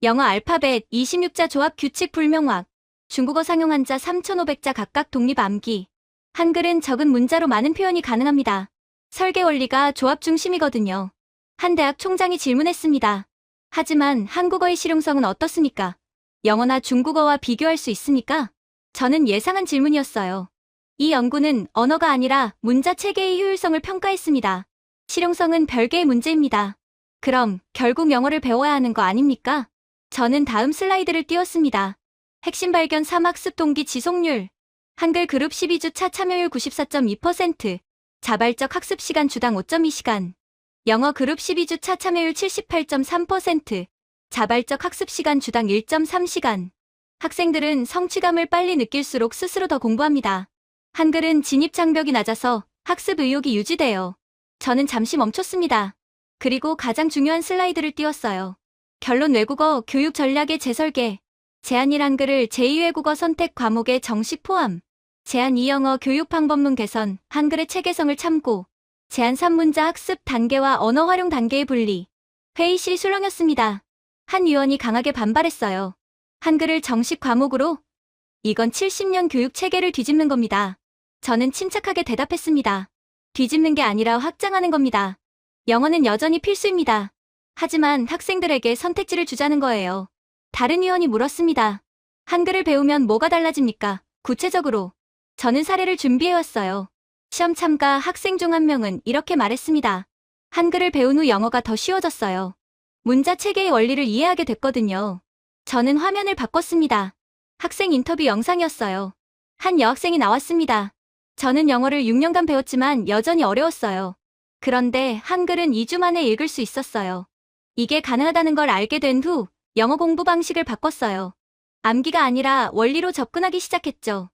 영어 알파벳 26자 조합 규칙 불명확. 중국어 상용 한자 3,500자 각각 독립 암기. 한글은 적은 문자로 많은 표현이 가능합니다. 설계 원리가 조합 중심이거든요. 한 대학 총장이 질문했습니다. 하지만 한국어의 실용성은 어떻습니까? 영어나 중국어와 비교할 수 있습니까? 저는 예상한 질문이었어요. 이 연구는 언어가 아니라 문자 체계의 효율성을 평가했습니다. 실용성은 별개의 문제입니다. 그럼 결국 영어를 배워야 하는 거 아닙니까? 저는 다음 슬라이드를 띄웠습니다. 핵심 발견 3 학습 동기 지속률. 한글 그룹 12주차 참여율 94.2%, 자발적 학습 시간 주당 5.2시간. 영어 그룹 12주차 참여율 78.3%, 자발적 학습 시간 주당 1.3시간. 학생들은 성취감을 빨리 느낄수록 스스로 더 공부합니다. 한글은 진입 장벽이 낮아서 학습 의욕이 유지돼요. 저는 잠시 멈췄습니다. 그리고 가장 중요한 슬라이드를 띄웠어요. 결론 외국어 교육 전략의 재설계. 제한 1 한글을 제2외국어 선택 과목에 정식 포함. 제한 2 영어 교육 방법론 개선, 한글의 체계성을 참고. 제한 3 문자 학습 단계와 언어 활용 단계의 분리. 회의실이 술렁였습니다. 한 위원이 강하게 반발했어요. 한글을 정식 과목으로? 이건 70년 교육 체계를 뒤집는 겁니다. 저는 침착하게 대답했습니다. 뒤집는 게 아니라 확장하는 겁니다. 영어는 여전히 필수입니다. 하지만 학생들에게 선택지를 주자는 거예요. 다른 위원이 물었습니다. 한글을 배우면 뭐가 달라집니까? 구체적으로. 저는 사례를 준비해왔어요. 시험 참가 학생 중 한 명은 이렇게 말했습니다. 한글을 배운 후 영어가 더 쉬워졌어요. 문자 체계의 원리를 이해하게 됐거든요. 저는 화면을 바꿨습니다. 학생 인터뷰 영상이었어요. 한 여학생이 나왔습니다. 저는 영어를 6년간 배웠지만 여전히 어려웠어요. 그런데 한글은 2주 만에 읽을 수 있었어요. 이게 가능하다는 걸 알게 된 후 영어 공부 방식을 바꿨어요. 암기가 아니라 원리로 접근하기 시작했죠.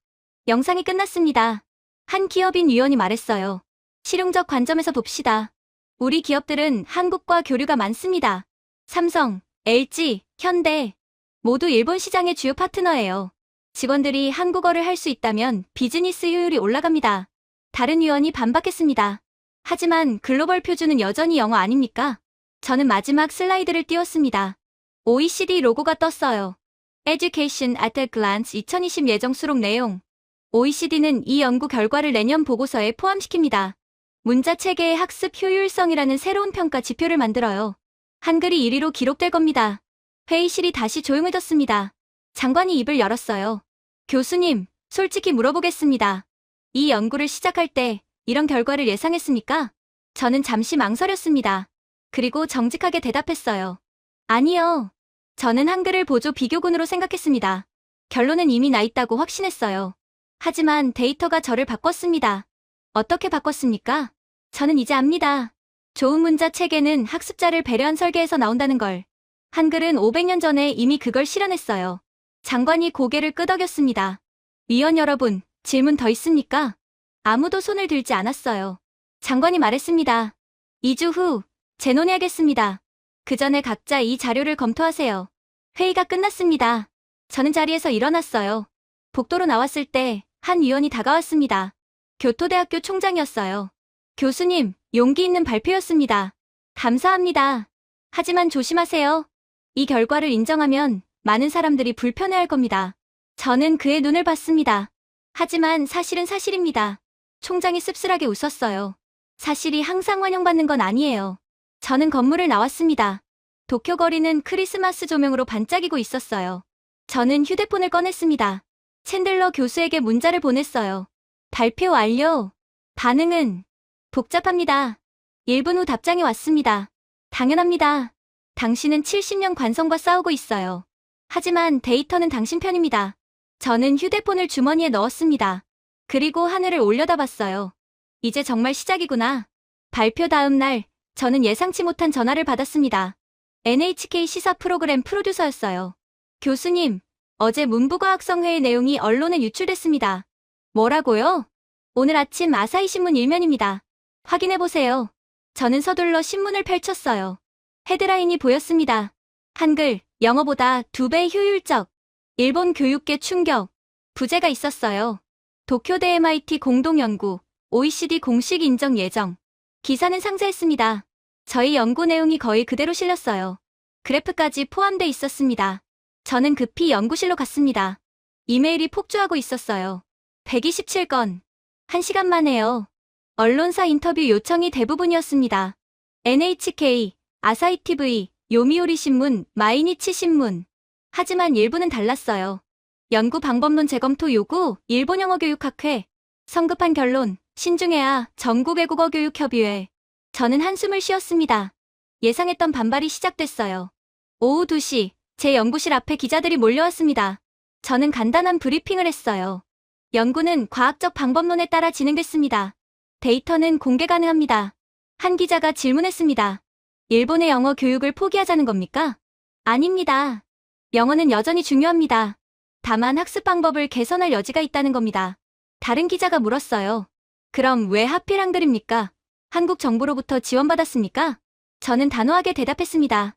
영상이 끝났습니다. 한 기업인 위원이 말했어요. 실용적 관점에서 봅시다. 우리 기업들은 한국과 교류가 많습니다. 삼성, LG, 현대 모두 일본 시장의 주요 파트너예요. 직원들이 한국어를 할 수 있다면 비즈니스 효율이 올라갑니다. 다른 위원이 반박했습니다. 하지만 글로벌 표준은 여전히 영어 아닙니까? 저는 마지막 슬라이드를 띄웠습니다. OECD 로고가 떴어요. Education at a Glance 2020 예정 수록 내용. OECD는 이 연구 결과를 내년 보고서에 포함시킵니다. 문자 체계의 학습 효율성이라는 새로운 평가 지표를 만들어요. 한글이 1위로 기록될 겁니다. 회의실이 다시 조용해졌습니다. 장관이 입을 열었어요. 교수님, 솔직히 물어보겠습니다. 이 연구를 시작할 때 이런 결과를 예상했습니까? 저는 잠시 망설였습니다. 그리고 정직하게 대답했어요. 아니요. 저는 한글을 보조 비교군으로 생각했습니다. 결론은 이미 나 있다고 확신했어요. 하지만 데이터가 저를 바꿨습니다. 어떻게 바꿨습니까? 저는 이제 압니다. 좋은 문자 체계는 학습자를 배려한 설계에서 나온다는 걸. 한글은 500년 전에 이미 그걸 실현했어요. 장관이 고개를 끄덕였습니다. 위원 여러분, 질문 더 있습니까? 아무도 손을 들지 않았어요. 장관이 말했습니다. 2주 후 재논의하겠습니다. 그 전에 각자 이 자료를 검토하세요. 회의가 끝났습니다. 저는 자리에서 일어났어요. 복도로 나왔을 때 한 위원이 다가왔습니다. 교토대학교 총장이었어요. 교수님, 용기 있는 발표였습니다. 감사합니다. 하지만 조심하세요. 이 결과를 인정하면 많은 사람들이 불편해할 겁니다. 저는 그의 눈을 봤습니다. 하지만 사실은 사실입니다. 총장이 씁쓸하게 웃었어요. 사실이 항상 환영받는 건 아니에요. 저는 건물을 나왔습니다. 도쿄 거리는 크리스마스 조명으로 반짝이고 있었어요. 저는 휴대폰을 꺼냈습니다. 챈들러 교수에게 문자를 보냈어요. 발표 완료. 반응은 복잡합니다. 1분 후 답장이 왔습니다. 당연합니다. 당신은 70년 관성과 싸우고 있어요. 하지만 데이터는 당신 편입니다. 저는 휴대폰을 주머니에 넣었습니다. 그리고 하늘을 올려다봤어요. 이제 정말 시작이구나. 발표 다음 날, 저는 예상치 못한 전화를 받았습니다. NHK 시사 프로그램 프로듀서였어요. 교수님, 어제 문부과학성회의 내용이 언론에 유출됐습니다. 뭐라고요? 오늘 아침 아사히 신문 일면입니다. 확인해보세요. 저는 서둘러 신문을 펼쳤어요. 헤드라인이 보였습니다. 한글, 영어보다 2배 효율적. 일본 교육계 충격. 부제가 있었어요. 도쿄대 MIT 공동연구, OECD 공식 인정 예정. 기사는 상세했습니다. 저희 연구 내용이 거의 그대로 실렸어요. 그래프까지 포함돼 있었습니다. 저는 급히 연구실로 갔습니다. 이메일이 폭주하고 있었어요. 127건. 1시간 만에요. 언론사 인터뷰 요청이 대부분이었습니다. NHK, 아사히 TV, 요미우리 신문, 마이니치 신문. 하지만 일부는 달랐어요. 연구 방법론 재검토 요구, 일본 영어 교육학회. 성급한 결론, 신중해야 전국 외국어 교육 협의회. 저는 한숨을 쉬었습니다. 예상했던 반발이 시작됐어요. 오후 2시, 제 연구실 앞에 기자들이 몰려왔습니다. 저는 간단한 브리핑을 했어요. 연구는 과학적 방법론에 따라 진행됐습니다. 데이터는 공개 가능합니다. 한 기자가 질문했습니다. 일본의 영어 교육을 포기하자는 겁니까? 아닙니다. 영어는 여전히 중요합니다. 다만 학습 방법을 개선할 여지가 있다는 겁니다. 다른 기자가 물었어요. 그럼 왜 하필 한글입니까? 한국 정부로부터 지원받았습니까? 저는 단호하게 대답했습니다.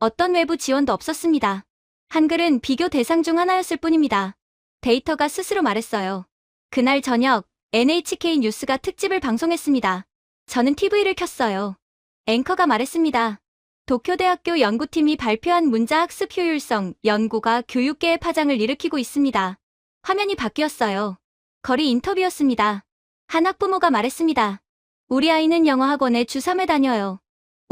어떤 외부 지원도 없었습니다. 한글은 비교 대상 중 하나였을 뿐입니다. 데이터가 스스로 말했어요. 그날 저녁 NHK 뉴스가 특집을 방송했습니다. 저는 TV를 켰어요. 앵커가 말했습니다. 도쿄대학교 연구팀이 발표한 문자학습 효율성 연구가 교육계의 파장을 일으키고 있습니다. 화면이 바뀌었어요. 거리 인터뷰였습니다. 한 학부모가 말했습니다. 우리 아이는 영어학원에 주 3회 다녀요.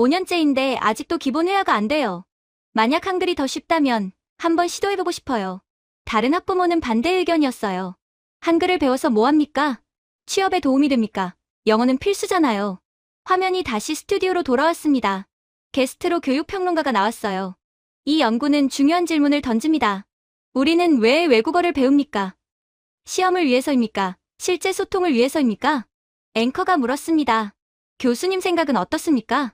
5년째인데 아직도 기본 회화가 안 돼요. 만약 한글이 더 쉽다면 한번 시도해보고 싶어요. 다른 학부모는 반대 의견이었어요. 한글을 배워서 뭐합니까? 취업에 도움이 됩니까? 영어는 필수잖아요. 화면이 다시 스튜디오로 돌아왔습니다. 게스트로 교육평론가가 나왔어요. 이 연구는 중요한 질문을 던집니다. 우리는 왜 외국어를 배웁니까? 시험을 위해서입니까? 실제 소통을 위해서입니까? 앵커가 물었습니다. 교수님 생각은 어떻습니까?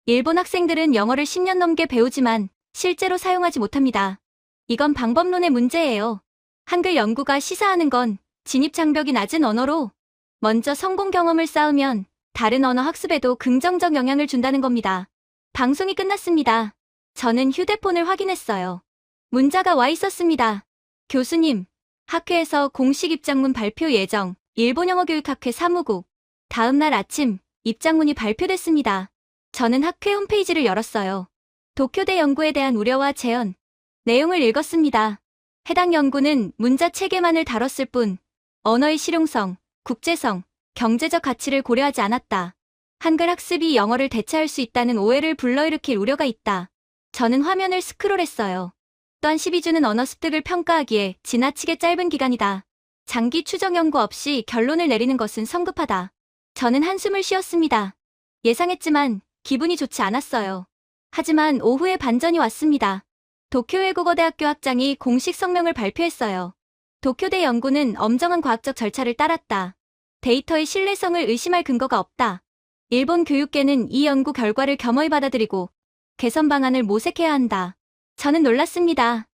일본 학생들은 영어를 10년 넘게 배우지만 실제로 사용하지 못합니다. 이건 방법론의 문제예요. 한글 연구가 시사하는 건 진입 장벽이 낮은 언어로 먼저 성공 경험을 쌓으면 다른 언어 학습에도 긍정적 영향을 준다는 겁니다. 방송이 끝났습니다. 저는 휴대폰을 확인했어요. 문자가 와 있었습니다. 교수님, 학회에서 공식 입장문 발표 예정, 일본 영어 교육학회 사무국. 다음 날 아침, 입장문이 발표됐습니다. 저는 학회 홈페이지를 열었어요. 도쿄대 연구에 대한 우려와 제언. 내용을 읽었습니다. 해당 연구는 문자 체계만을 다뤘을 뿐, 언어의 실용성, 국제성, 경제적 가치를 고려하지 않았다. 한글 학습이 영어를 대체할 수 있다는 오해를 불러일으킬 우려가 있다. 저는 화면을 스크롤했어요. 또한 12주는 언어 습득을 평가하기에 지나치게 짧은 기간이다. 장기 추정 연구 없이 결론을 내리는 것은 성급하다. 저는 한숨을 쉬었습니다. 예상했지만 기분이 좋지 않았어요. 하지만 오후에 반전이 왔습니다. 도쿄 외국어대학교 학장이 공식 성명을 발표했어요. 도쿄대 연구는 엄정한 과학적 절차를 따랐다. 데이터의 신뢰성을 의심할 근거가 없다. 일본 교육계는 이 연구 결과를 겸허히 받아들이고 개선 방안을 모색해야 한다. 저는 놀랐습니다.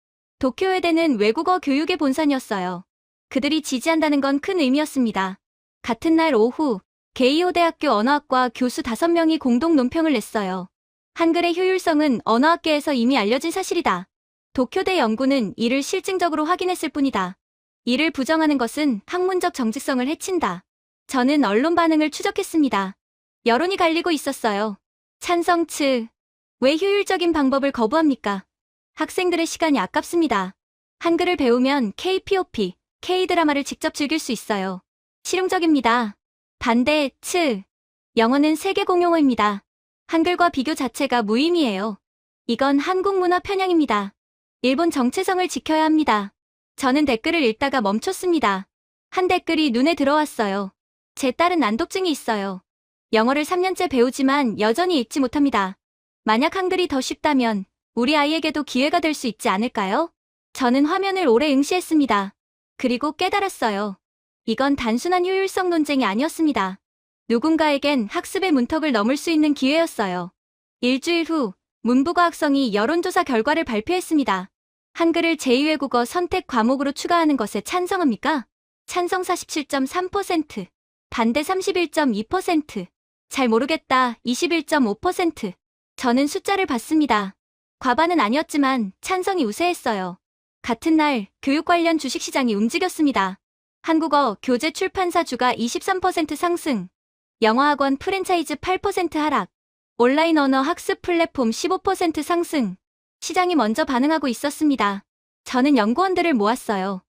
도쿄의대는 외국어 교육의 본산이었어요. 그들이 지지한다는 건 큰 의미였습니다. 같은 날 오후, 게이오 대학교 언어학과 교수 5명이 공동 논평을 냈어요. 한글의 효율성은 언어학계에서 이미 알려진 사실이다. 도쿄대 연구는 이를 실증적으로 확인했을 뿐이다. 이를 부정하는 것은 학문적 정직성을 해친다. 저는 언론 반응을 추적했습니다. 여론이 갈리고 있었어요. 찬성 측. 왜 효율적인 방법을 거부합니까? 학생들의 시간이 아깝습니다. 한글을 배우면 K-POP, K-드라마를 직접 즐길 수 있어요. 실용적입니다. 반대 측. 영어는 세계 공용어입니다. 한글과 비교 자체가 무의미해요. 이건 한국 문화 편향입니다. 일본 정체성을 지켜야 합니다. 저는 댓글을 읽다가 멈췄습니다. 한 댓글이 눈에 들어왔어요. 제 딸은 난독증이 있어요. 영어를 3년째 배우지만 여전히 읽지 못합니다. 만약 한글이 더 쉽다면 우리 아이에게도 기회가 될 수 있지 않을까요? 저는 화면을 오래 응시했습니다. 그리고 깨달았어요. 이건 단순한 효율성 논쟁이 아니었습니다. 누군가에겐 학습의 문턱을 넘을 수 있는 기회였어요. 일주일 후, 문부과학성이 여론조사 결과를 발표했습니다. 한글을 제2외국어 선택 과목으로 추가하는 것에 찬성합니까? 찬성 47.3%, 반대 31.2%, 잘 모르겠다 21.5%. 저는 숫자를 봤습니다. 과반은 아니었지만 찬성이 우세했어요. 같은 날 교육 관련 주식시장이 움직였습니다. 한국어 교재 출판사 주가 23% 상승, 영어학원 프랜차이즈 8% 하락, 온라인 언어 학습 플랫폼 15% 상승. 시장이 먼저 반응하고 있었습니다. 저는 연구원들을 모았어요.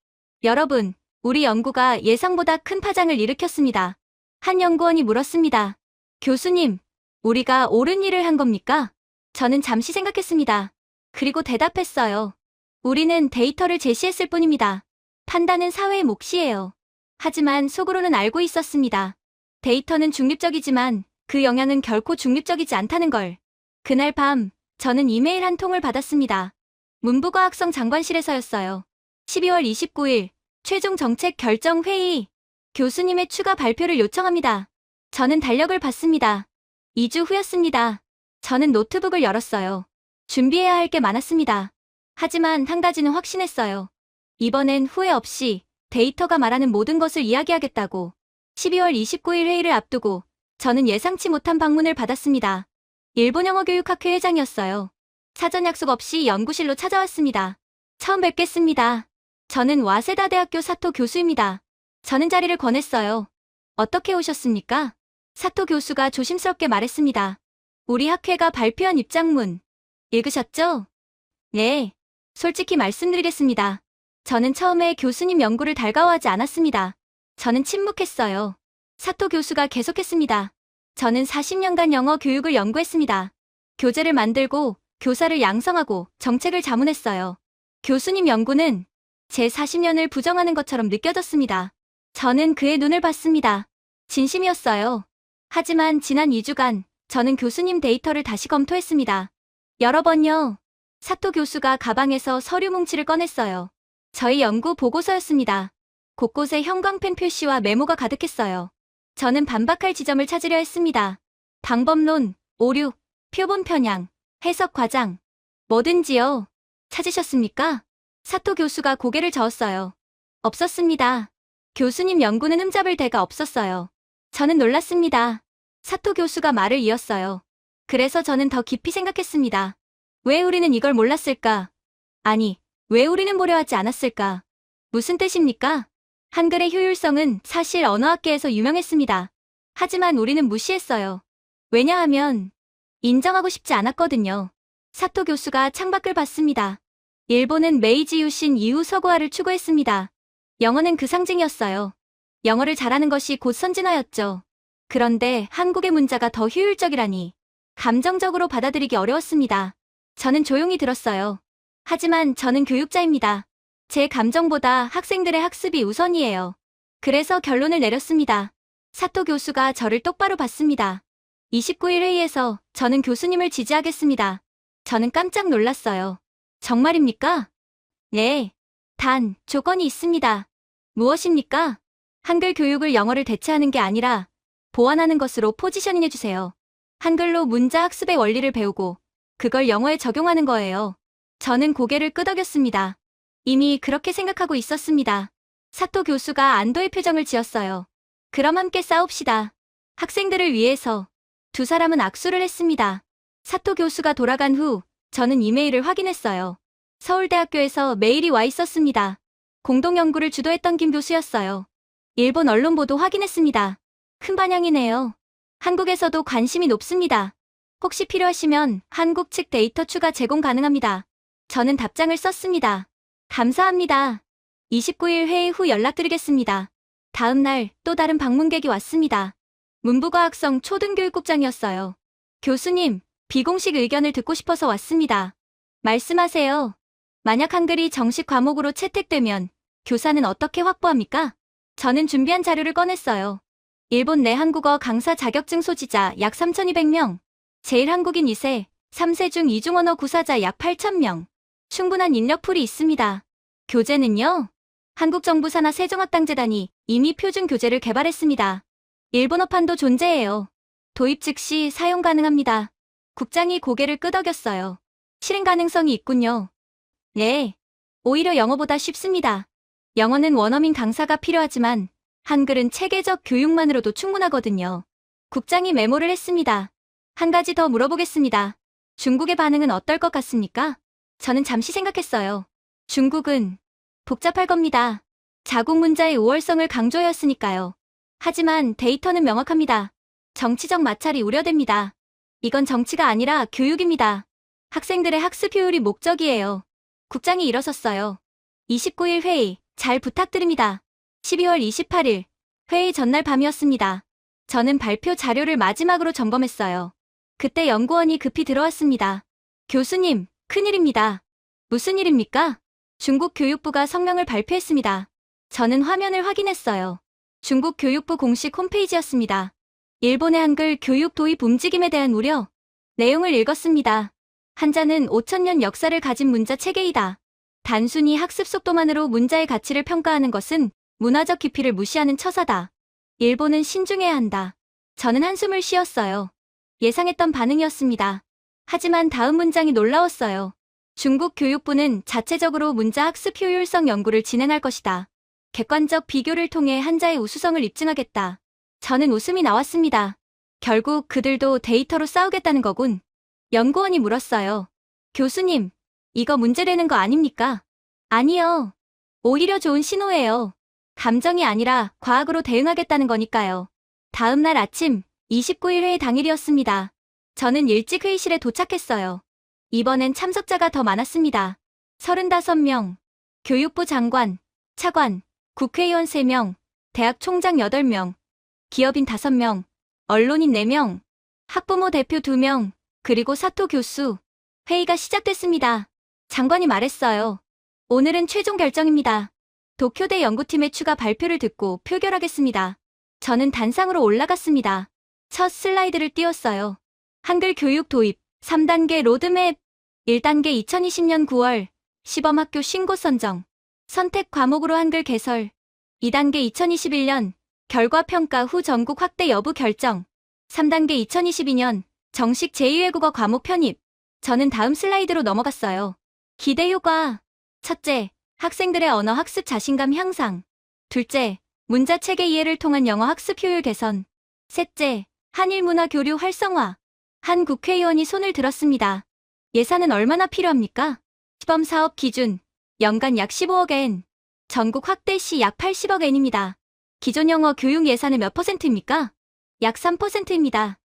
여러분, 우리 연구가 예상보다 큰 파장을 일으켰습니다. 한 연구원이 물었습니다. 교수님, 우리가 옳은 일을 한 겁니까? 저는 잠시 생각했습니다. 그리고 대답했어요. 우리는 데이터를 제시했을 뿐입니다. 판단은 사회의 몫이에요. 하지만 속으로는 알고 있었습니다. 데이터는 중립적이지만 그 영향은 결코 중립적이지 않다는 걸. 그날 밤, 저는 이메일 한 통을 받았습니다. 문부과학성 장관실에서였어요. 12월 29일, 최종 정책 결정 회의. 교수님의 추가 발표를 요청합니다. 저는 달력을 봤습니다. 2주 후였습니다. 저는 노트북을 열었어요. 준비해야 할 게 많았습니다. 하지만 한 가지는 확신했어요. 이번엔 후회 없이 데이터가 말하는 모든 것을 이야기하겠다고. 12월 29일 회의를 앞두고 저는 예상치 못한 방문을 받았습니다. 일본 영어교육학회 회장이었어요. 사전 약속 없이 연구실로 찾아왔습니다. 처음 뵙겠습니다. 저는 와세다 대학교 사토 교수입니다. 저는 자리를 권했어요. 어떻게 오셨습니까? 사토 교수가 조심스럽게 말했습니다. 우리 학회가 발표한 입장문 읽으셨죠? 네. 솔직히 말씀드리겠습니다. 저는 처음에 교수님 연구를 달가워하지 않았습니다. 저는 침묵했어요. 사토 교수가 계속했습니다. 저는 40년간 영어 교육을 연구했습니다. 교재를 만들고 교사를 양성하고 정책을 자문했어요. 교수님 연구는 제 40년을 부정하는 것처럼 느껴졌습니다. 저는 그의 눈을 봤습니다. 진심이었어요. 하지만 지난 2주간 저는 교수님 데이터를 다시 검토했습니다. 여러 번요. 사토 교수가 가방에서 서류 뭉치를 꺼냈어요. 저희 연구 보고서였습니다. 곳곳에 형광펜 표시와 메모가 가득했어요. 저는 반박할 지점을 찾으려 했습니다. 방법론, 오류, 표본 편향, 해석 과장, 뭐든지요. 찾으셨습니까? 사토 교수가 고개를 저었어요. 없었습니다. 교수님 연구는 흠잡을 데가 없었어요. 저는 놀랐습니다. 사토 교수가 말을 이었어요. 그래서 저는 더 깊이 생각했습니다. 왜 우리는 이걸 몰랐을까? 아니, 왜 우리는 보려 하지 않았을까? 무슨 뜻입니까? 한글의 효율성은 사실 언어학계에서 유명했습니다. 하지만 우리는 무시했어요. 왜냐하면 인정하고 싶지 않았거든요. 사토 교수가 창밖을 봤습니다. 일본은 메이지 유신 이후 서구화를 추구했습니다. 영어는 그 상징이었어요. 영어를 잘하는 것이 곧 선진화였죠. 그런데 한국의 문자가 더 효율적이라니 감정적으로 받아들이기 어려웠습니다. 저는 조용히 들었어요. 하지만 저는 교육자입니다. 제 감정보다 학생들의 학습이 우선이에요. 그래서 결론을 내렸습니다. 사토 교수가 저를 똑바로 봤습니다. 29일 회의에서 저는 교수님을 지지하겠습니다. 저는 깜짝 놀랐어요. 정말입니까? 네. 단, 조건이 있습니다. 무엇입니까? 한글 교육을 영어를 대체하는 게 아니라 보완하는 것으로 포지셔닝해주세요. 한글로 문자 학습의 원리를 배우고 그걸 영어에 적용하는 거예요. 저는 고개를 끄덕였습니다. 이미 그렇게 생각하고 있었습니다. 사토 교수가 안도의 표정을 지었어요. 그럼 함께 싸웁시다. 학생들을 위해서 두 사람은 악수를 했습니다. 사토 교수가 돌아간 후 저는 이메일을 확인했어요. 서울대학교에서 메일이 와 있었습니다. 공동 연구를 주도했던 김 교수였어요. 일본 언론 보도 확인했습니다. 큰 반향이네요. 한국에서도 관심이 높습니다. 혹시 필요하시면 한국 측 데이터 추가 제공 가능합니다. 저는 답장을 썼습니다. 감사합니다. 29일 회의 후 연락드리겠습니다. 다음 날 또 다른 방문객이 왔습니다. 문부과학성 초등교육국장이었어요. 교수님, 비공식 의견을 듣고 싶어서 왔습니다. 말씀하세요. 만약 한글이 정식 과목으로 채택되면 교사는 어떻게 확보합니까? 저는 준비한 자료를 꺼냈어요. 일본 내 한국어 강사 자격증 소지자 약 3,200명, 제1한국인 2세, 3세 중 이중언어 구사자 약 8,000명. 충분한 인력풀이 있습니다. 교재는요? 한국정부 산하 세종학당재단이 이미 표준 교재를 개발했습니다. 일본어판도 존재해요. 도입 즉시 사용 가능합니다. 국장이 고개를 끄덕였어요. 실행 가능성이 있군요. 네. 오히려 영어보다 쉽습니다. 영어는 원어민 강사가 필요하지만 한글은 체계적 교육만으로도 충분하거든요. 국장이 메모를 했습니다. 한 가지 더 물어보겠습니다. 중국의 반응은 어떨 것 같습니까? 저는 잠시 생각했어요. 중국은 복잡할 겁니다. 자국 문자의 우월성을 강조하였으니까요. 하지만 데이터는 명확합니다. 정치적 마찰이 우려됩니다. 이건 정치가 아니라 교육입니다. 학생들의 학습 효율이 목적이에요. 국장이 일어섰어요. 29일 회의 잘 부탁드립니다. 12월 28일 회의 전날 밤이었습니다. 저는 발표 자료를 마지막으로 점검했어요. 그때 연구원이 급히 들어왔습니다. 교수님, 큰일입니다. 무슨 일입니까? 중국 교육부가 성명을 발표했습니다. 저는 화면을 확인했어요. 중국 교육부 공식 홈페이지였습니다. 일본의 한글 교육 도입 움직임에 대한 우려. 내용을 읽었습니다. 한자는 5,000년 역사를 가진 문자 체계이다. 단순히 학습 속도만으로 문자의 가치를 평가하는 것은 문화적 깊이를 무시하는 처사다. 일본은 신중해야 한다. 저는 한숨을 쉬었어요. 예상했던 반응이었습니다. 하지만 다음 문장이 놀라웠어요. 중국 교육부는 자체적으로 문자 학습 효율성 연구를 진행할 것이다. 객관적 비교를 통해 한자의 우수성을 입증하겠다. 저는 웃음이 나왔습니다. 결국 그들도 데이터로 싸우겠다는 거군. 연구원이 물었어요. 교수님, 이거 문제되는 거 아닙니까? 아니요. 오히려 좋은 신호예요. 감정이 아니라 과학으로 대응하겠다는 거니까요. 다음 날 아침 29일 회의 당일이었습니다. 저는 일찍 회의실에 도착했어요. 이번엔 참석자가 더 많았습니다. 35명, 교육부 장관, 차관, 국회의원 3명, 대학 총장 8명, 기업인 5명, 언론인 4명, 학부모 대표 2명, 그리고 사토 교수. 회의가 시작됐습니다. 장관이 말했어요. 오늘은 최종 결정입니다. 도쿄대 연구팀의 추가 발표를 듣고 표결하겠습니다. 저는 단상으로 올라갔습니다. 첫 슬라이드를 띄웠어요. 한글 교육 도입 3단계 로드맵 1단계 2020년 9월 시범학교 신고 선정 선택 과목으로 한글 개설 2단계 2021년 결과 평가 후 전국 확대 여부 결정 3단계 2022년 정식 제2외국어 과목 편입. 저는 다음 슬라이드로 넘어갔어요. 기대 효과. 첫째, 학생들의 언어 학습 자신감 향상. 둘째, 문자 체계 이해를 통한 영어 학습 효율 개선. 셋째, 한일 문화 교류 활성화. 한 국회의원이 손을 들었습니다. 예산은 얼마나 필요합니까? 시범 사업 기준, 연간 약 15억 엔. 전국 확대 시 약 80억 엔입니다. 기존 영어 교육 예산은 몇 %입니까? 약 3%입니다.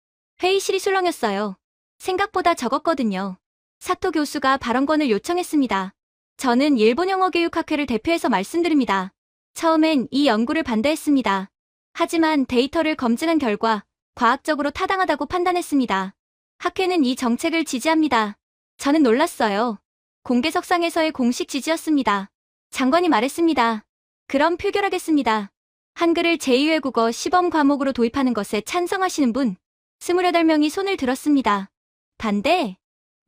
회의실이 술렁였어요. 생각보다 적었거든요. 사토 교수가 발언권을 요청했습니다. 저는 일본 영어교육학회를 대표해서 말씀드립니다. 처음엔 이 연구를 반대했습니다. 하지만 데이터를 검증한 결과 과학적으로 타당하다고 판단했습니다. 학회는 이 정책을 지지합니다. 저는 놀랐어요. 공개석상에서의 공식 지지였습니다. 장관이 말했습니다. 그럼 표결하겠습니다. 한글을 제2외국어 시범 과목으로 도입하는 것에 찬성하시는 분 28명이 손을 들었습니다. 반대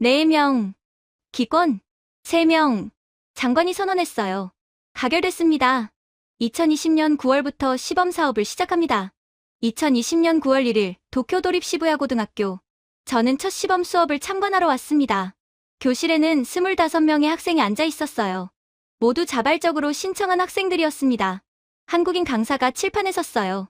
4명, 기권 3명, 장관이 선언했어요. 가결됐습니다. 2020년 9월부터 시범 사업을 시작합니다. 2020년 9월 1일 도쿄도립 시부야 고등학교. 저는 첫 시범 수업을 참관하러 왔습니다. 교실에는 25명의 학생이 앉아 있었어요. 모두 자발적으로 신청한 학생들이었습니다. 한국인 강사가 칠판에 섰어요.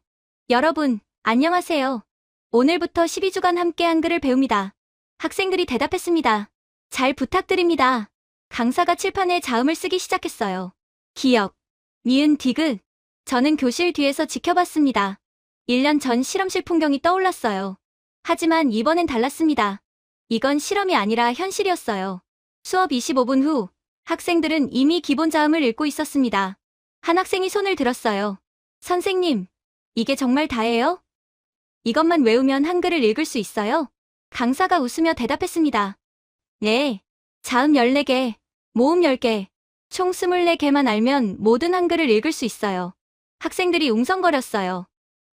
여러분, 안녕하세요. 오늘부터 12주간 함께 한글을 배웁니다. 학생들이 대답했습니다. 잘 부탁드립니다. 강사가 칠판에 자음을 쓰기 시작했어요. 기역, 니은, 디귿. 저는 교실 뒤에서 지켜봤습니다. 1년 전 실험실 풍경이 떠올랐어요. 하지만 이번엔 달랐습니다. 이건 실험이 아니라 현실이었어요. 수업 25분 후, 학생들은 이미 기본 자음을 읽고 있었습니다. 한 학생이 손을 들었어요. 선생님, 이게 정말 다예요? 이것만 외우면 한글을 읽을 수 있어요? 강사가 웃으며 대답했습니다. 네, 자음 14개, 모음 10개, 총 24개만 알면 모든 한글을 읽을 수 있어요. 학생들이 웅성거렸어요.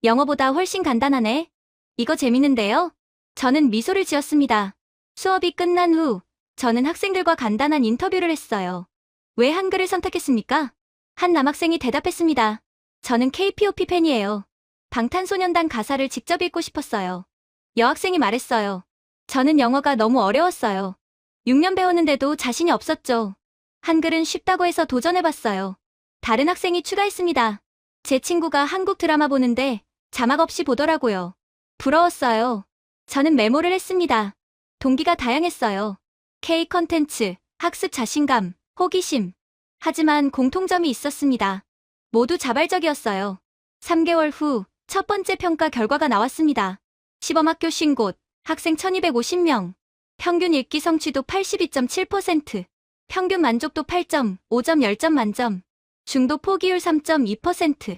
영어보다 훨씬 간단하네. 이거 재밌는데요? 저는 미소를 지었습니다. 수업이 끝난 후, 저는 학생들과 간단한 인터뷰를 했어요. 왜 한글을 선택했습니까? 한 남학생이 대답했습니다. 저는 K-pop 팬이에요. 방탄소년단 가사를 직접 읽고 싶었어요. 여학생이 말했어요. 저는 영어가 너무 어려웠어요. 6년 배웠는데도 자신이 없었죠. 한글은 쉽다고 해서 도전해봤어요. 다른 학생이 추가했습니다. 제 친구가 한국 드라마 보는데 자막 없이 보더라고요. 부러웠어요. 저는 메모를 했습니다. 동기가 다양했어요. K 컨텐츠, 학습 자신감, 호기심. 하지만 공통점이 있었습니다. 모두 자발적이었어요. 3개월 후 첫 번째 평가 결과가 나왔습니다. 시범학교 쉰곳, 학생 1250명, 평균 읽기 성취도 82.7%, 평균 만족도 8점, 5점 10점 만점, 중도 포기율 3.2%,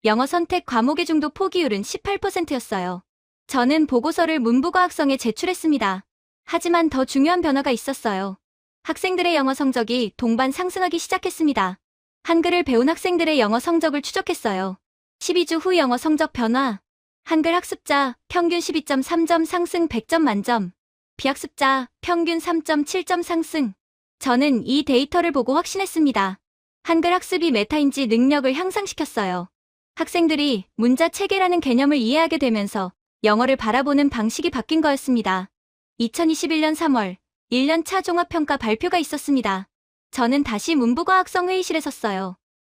영어 선택 과목의 중도 포기율은 18%였어요. 저는 보고서를 문부과학성에 제출했습니다. 하지만 더 중요한 변화가 있었어요. 학생들의 영어 성적이 동반 상승하기 시작했습니다. 한글을 배운 학생들의 영어 성적을 추적했어요. 12주 후 영어 성적 변화. 한글 학습자 평균 12.3점 상승 100점 만점. 비학습자 평균 3.7점 상승. 저는 이 데이터를 보고 확신했습니다. 한글 학습이 메타인지 능력을 향상시켰어요. 학생들이 문자 체계라는 개념을 이해하게 되면서 영어를 바라보는 방식이 바뀐 거였습니다. 2021년 3월 1년차 종합평가 발표가 있었습니다. 저는 다시 문부과학성 회의실에 섰어요.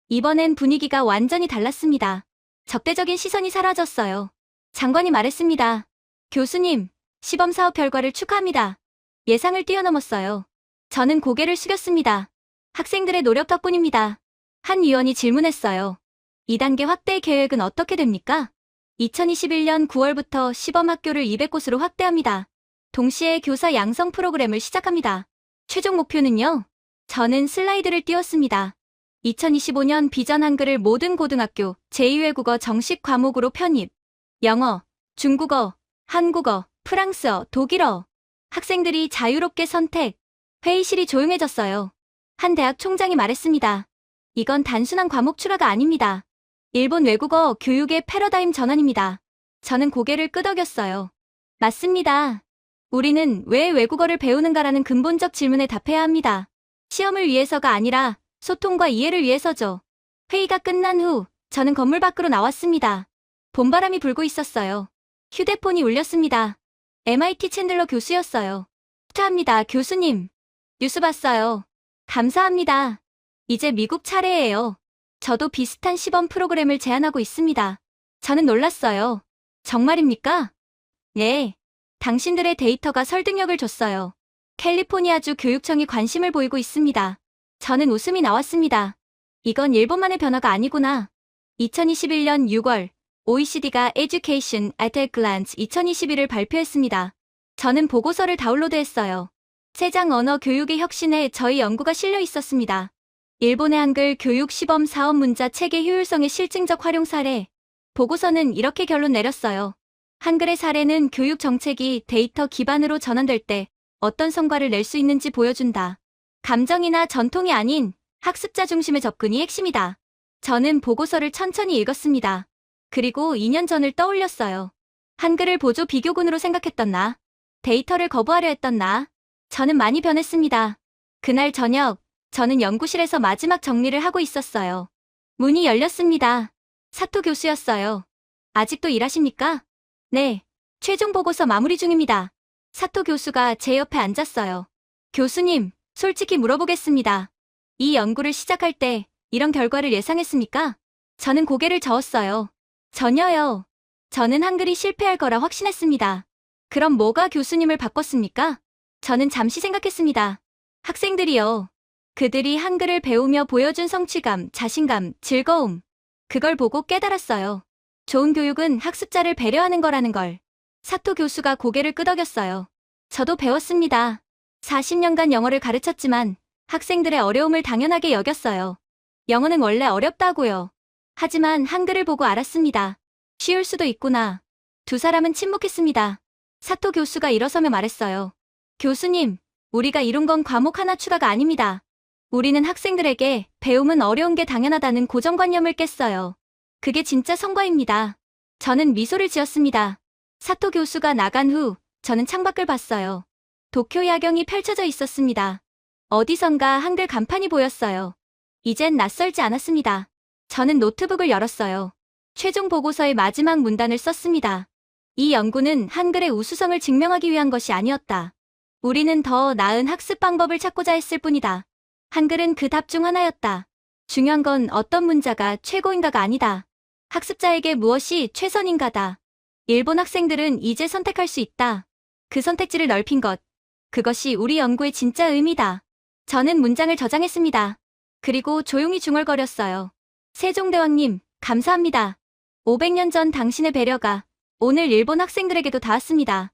이번엔 분위기가 완전히 달랐습니다. 적대적인 시선이 사라졌어요. 장관이 말했습니다. 교수님, 시범 사업 결과를 축하합니다. 예상을 뛰어넘었어요. 저는 고개를 숙였습니다. 학생들의 노력 덕분입니다. 한 위원이 질문했어요. 2단계 확대 계획은 어떻게 됩니까? 2021년 9월부터 시범학교를 200곳으로 확대합니다. 동시에 교사 양성 프로그램을 시작합니다. 최종 목표는요? 저는 슬라이드를 띄웠습니다. 2025년 비전 한글을 모든 고등학교 제2외국어 정식 과목으로 편입. 영어, 중국어, 한국어, 프랑스어, 독일어. 학생들이 자유롭게 선택. 회의실이 조용해졌어요. 한 대학 총장이 말했습니다. 이건 단순한 과목 추가가 아닙니다. 일본 외국어 교육의 패러다임 전환입니다. 저는 고개를 끄덕였어요. 맞습니다. 우리는 왜 외국어를 배우는가라는 근본적 질문에 답해야 합니다. 시험을 위해서가 아니라 소통과 이해를 위해서죠. 회의가 끝난 후 저는 건물 밖으로 나왔습니다. 봄바람이 불고 있었어요. 휴대폰이 울렸습니다. MIT 챈들러 교수였어요. 축하합니다, 교수님. 뉴스 봤어요. 감사합니다. 이제 미국 차례예요. 저도 비슷한 시범 프로그램을 제안하고 있습니다. 저는 놀랐어요. 정말입니까? 네. 당신들의 데이터가 설득력을 줬어요. 캘리포니아주 교육청이 관심을 보이고 있습니다. 저는 웃음이 나왔습니다. 이건 일본만의 변화가 아니구나. 2021년 6월 OECD가 Education at a Glance 2021을 발표했습니다. 저는 보고서를 다운로드했어요. 세장 언어 교육의 혁신에 저희 연구가 실려 있었습니다. 일본의 한글 교육 시범 사업 문자 체계 효율성의 실증적 활용 사례. 보고서는 이렇게 결론 내렸어요. 한글의 사례는 교육 정책이 데이터 기반으로 전환될 때 어떤 성과를 낼 수 있는지 보여준다. 감정이나 전통이 아닌 학습자 중심의 접근이 핵심이다. 저는 보고서를 천천히 읽었습니다. 그리고 2년 전을 떠올렸어요. 한글을 보조 비교군으로 생각했던 나, 데이터를 거부하려 했던 나, 저는 많이 변했습니다. 그날 저녁, 저는 연구실에서 마지막 정리를 하고 있었어요. 문이 열렸습니다. 사토 교수였어요. 아직도 일하십니까? 네, 최종 보고서 마무리 중입니다. 사토 교수가 제 옆에 앉았어요. 교수님, 솔직히 물어보겠습니다. 이 연구를 시작할 때 이런 결과를 예상했습니까? 저는 고개를 저었어요. 전혀요. 저는 한글이 실패할 거라 확신했습니다. 그럼 뭐가 교수님을 바꿨습니까? 저는 잠시 생각했습니다. 학생들이요. 그들이 한글을 배우며 보여준 성취감, 자신감, 즐거움. 그걸 보고 깨달았어요. 좋은 교육은 학습자를 배려하는 거라는 걸. 사토 교수가 고개를 끄덕였어요. 저도 배웠습니다. 40년간 영어를 가르쳤지만 학생들의 어려움을 당연하게 여겼어요. 영어는 원래 어렵다고요. 하지만 한글을 보고 알았습니다. 쉬울 수도 있구나. 두 사람은 침묵했습니다. 사토 교수가 일어서며 말했어요. 교수님, 우리가 이룬 건 과목 하나 추가가 아닙니다. 우리는 학생들에게 배움은 어려운 게 당연하다는 고정관념을 깼어요. 그게 진짜 성과입니다. 저는 미소를 지었습니다. 사토 교수가 나간 후 저는 창밖을 봤어요. 도쿄 야경이 펼쳐져 있었습니다. 어디선가 한글 간판이 보였어요. 이젠 낯설지 않았습니다. 저는 노트북을 열었어요. 최종 보고서의 마지막 문단을 썼습니다. 이 연구는 한글의 우수성을 증명하기 위한 것이 아니었다. 우리는 더 나은 학습 방법을 찾고자 했을 뿐이다. 한글은 그 답 중 하나였다. 중요한 건 어떤 문자가 최고인가가 아니다. 학습자에게 무엇이 최선인가다. 일본 학생들은 이제 선택할 수 있다. 그 선택지를 넓힌 것. 그것이 우리 연구의 진짜 의미다. 저는 문장을 저장했습니다. 그리고 조용히 중얼거렸어요. 세종대왕님, 감사합니다. 500년 전 당신의 배려가 오늘 일본 학생들에게도 닿았습니다.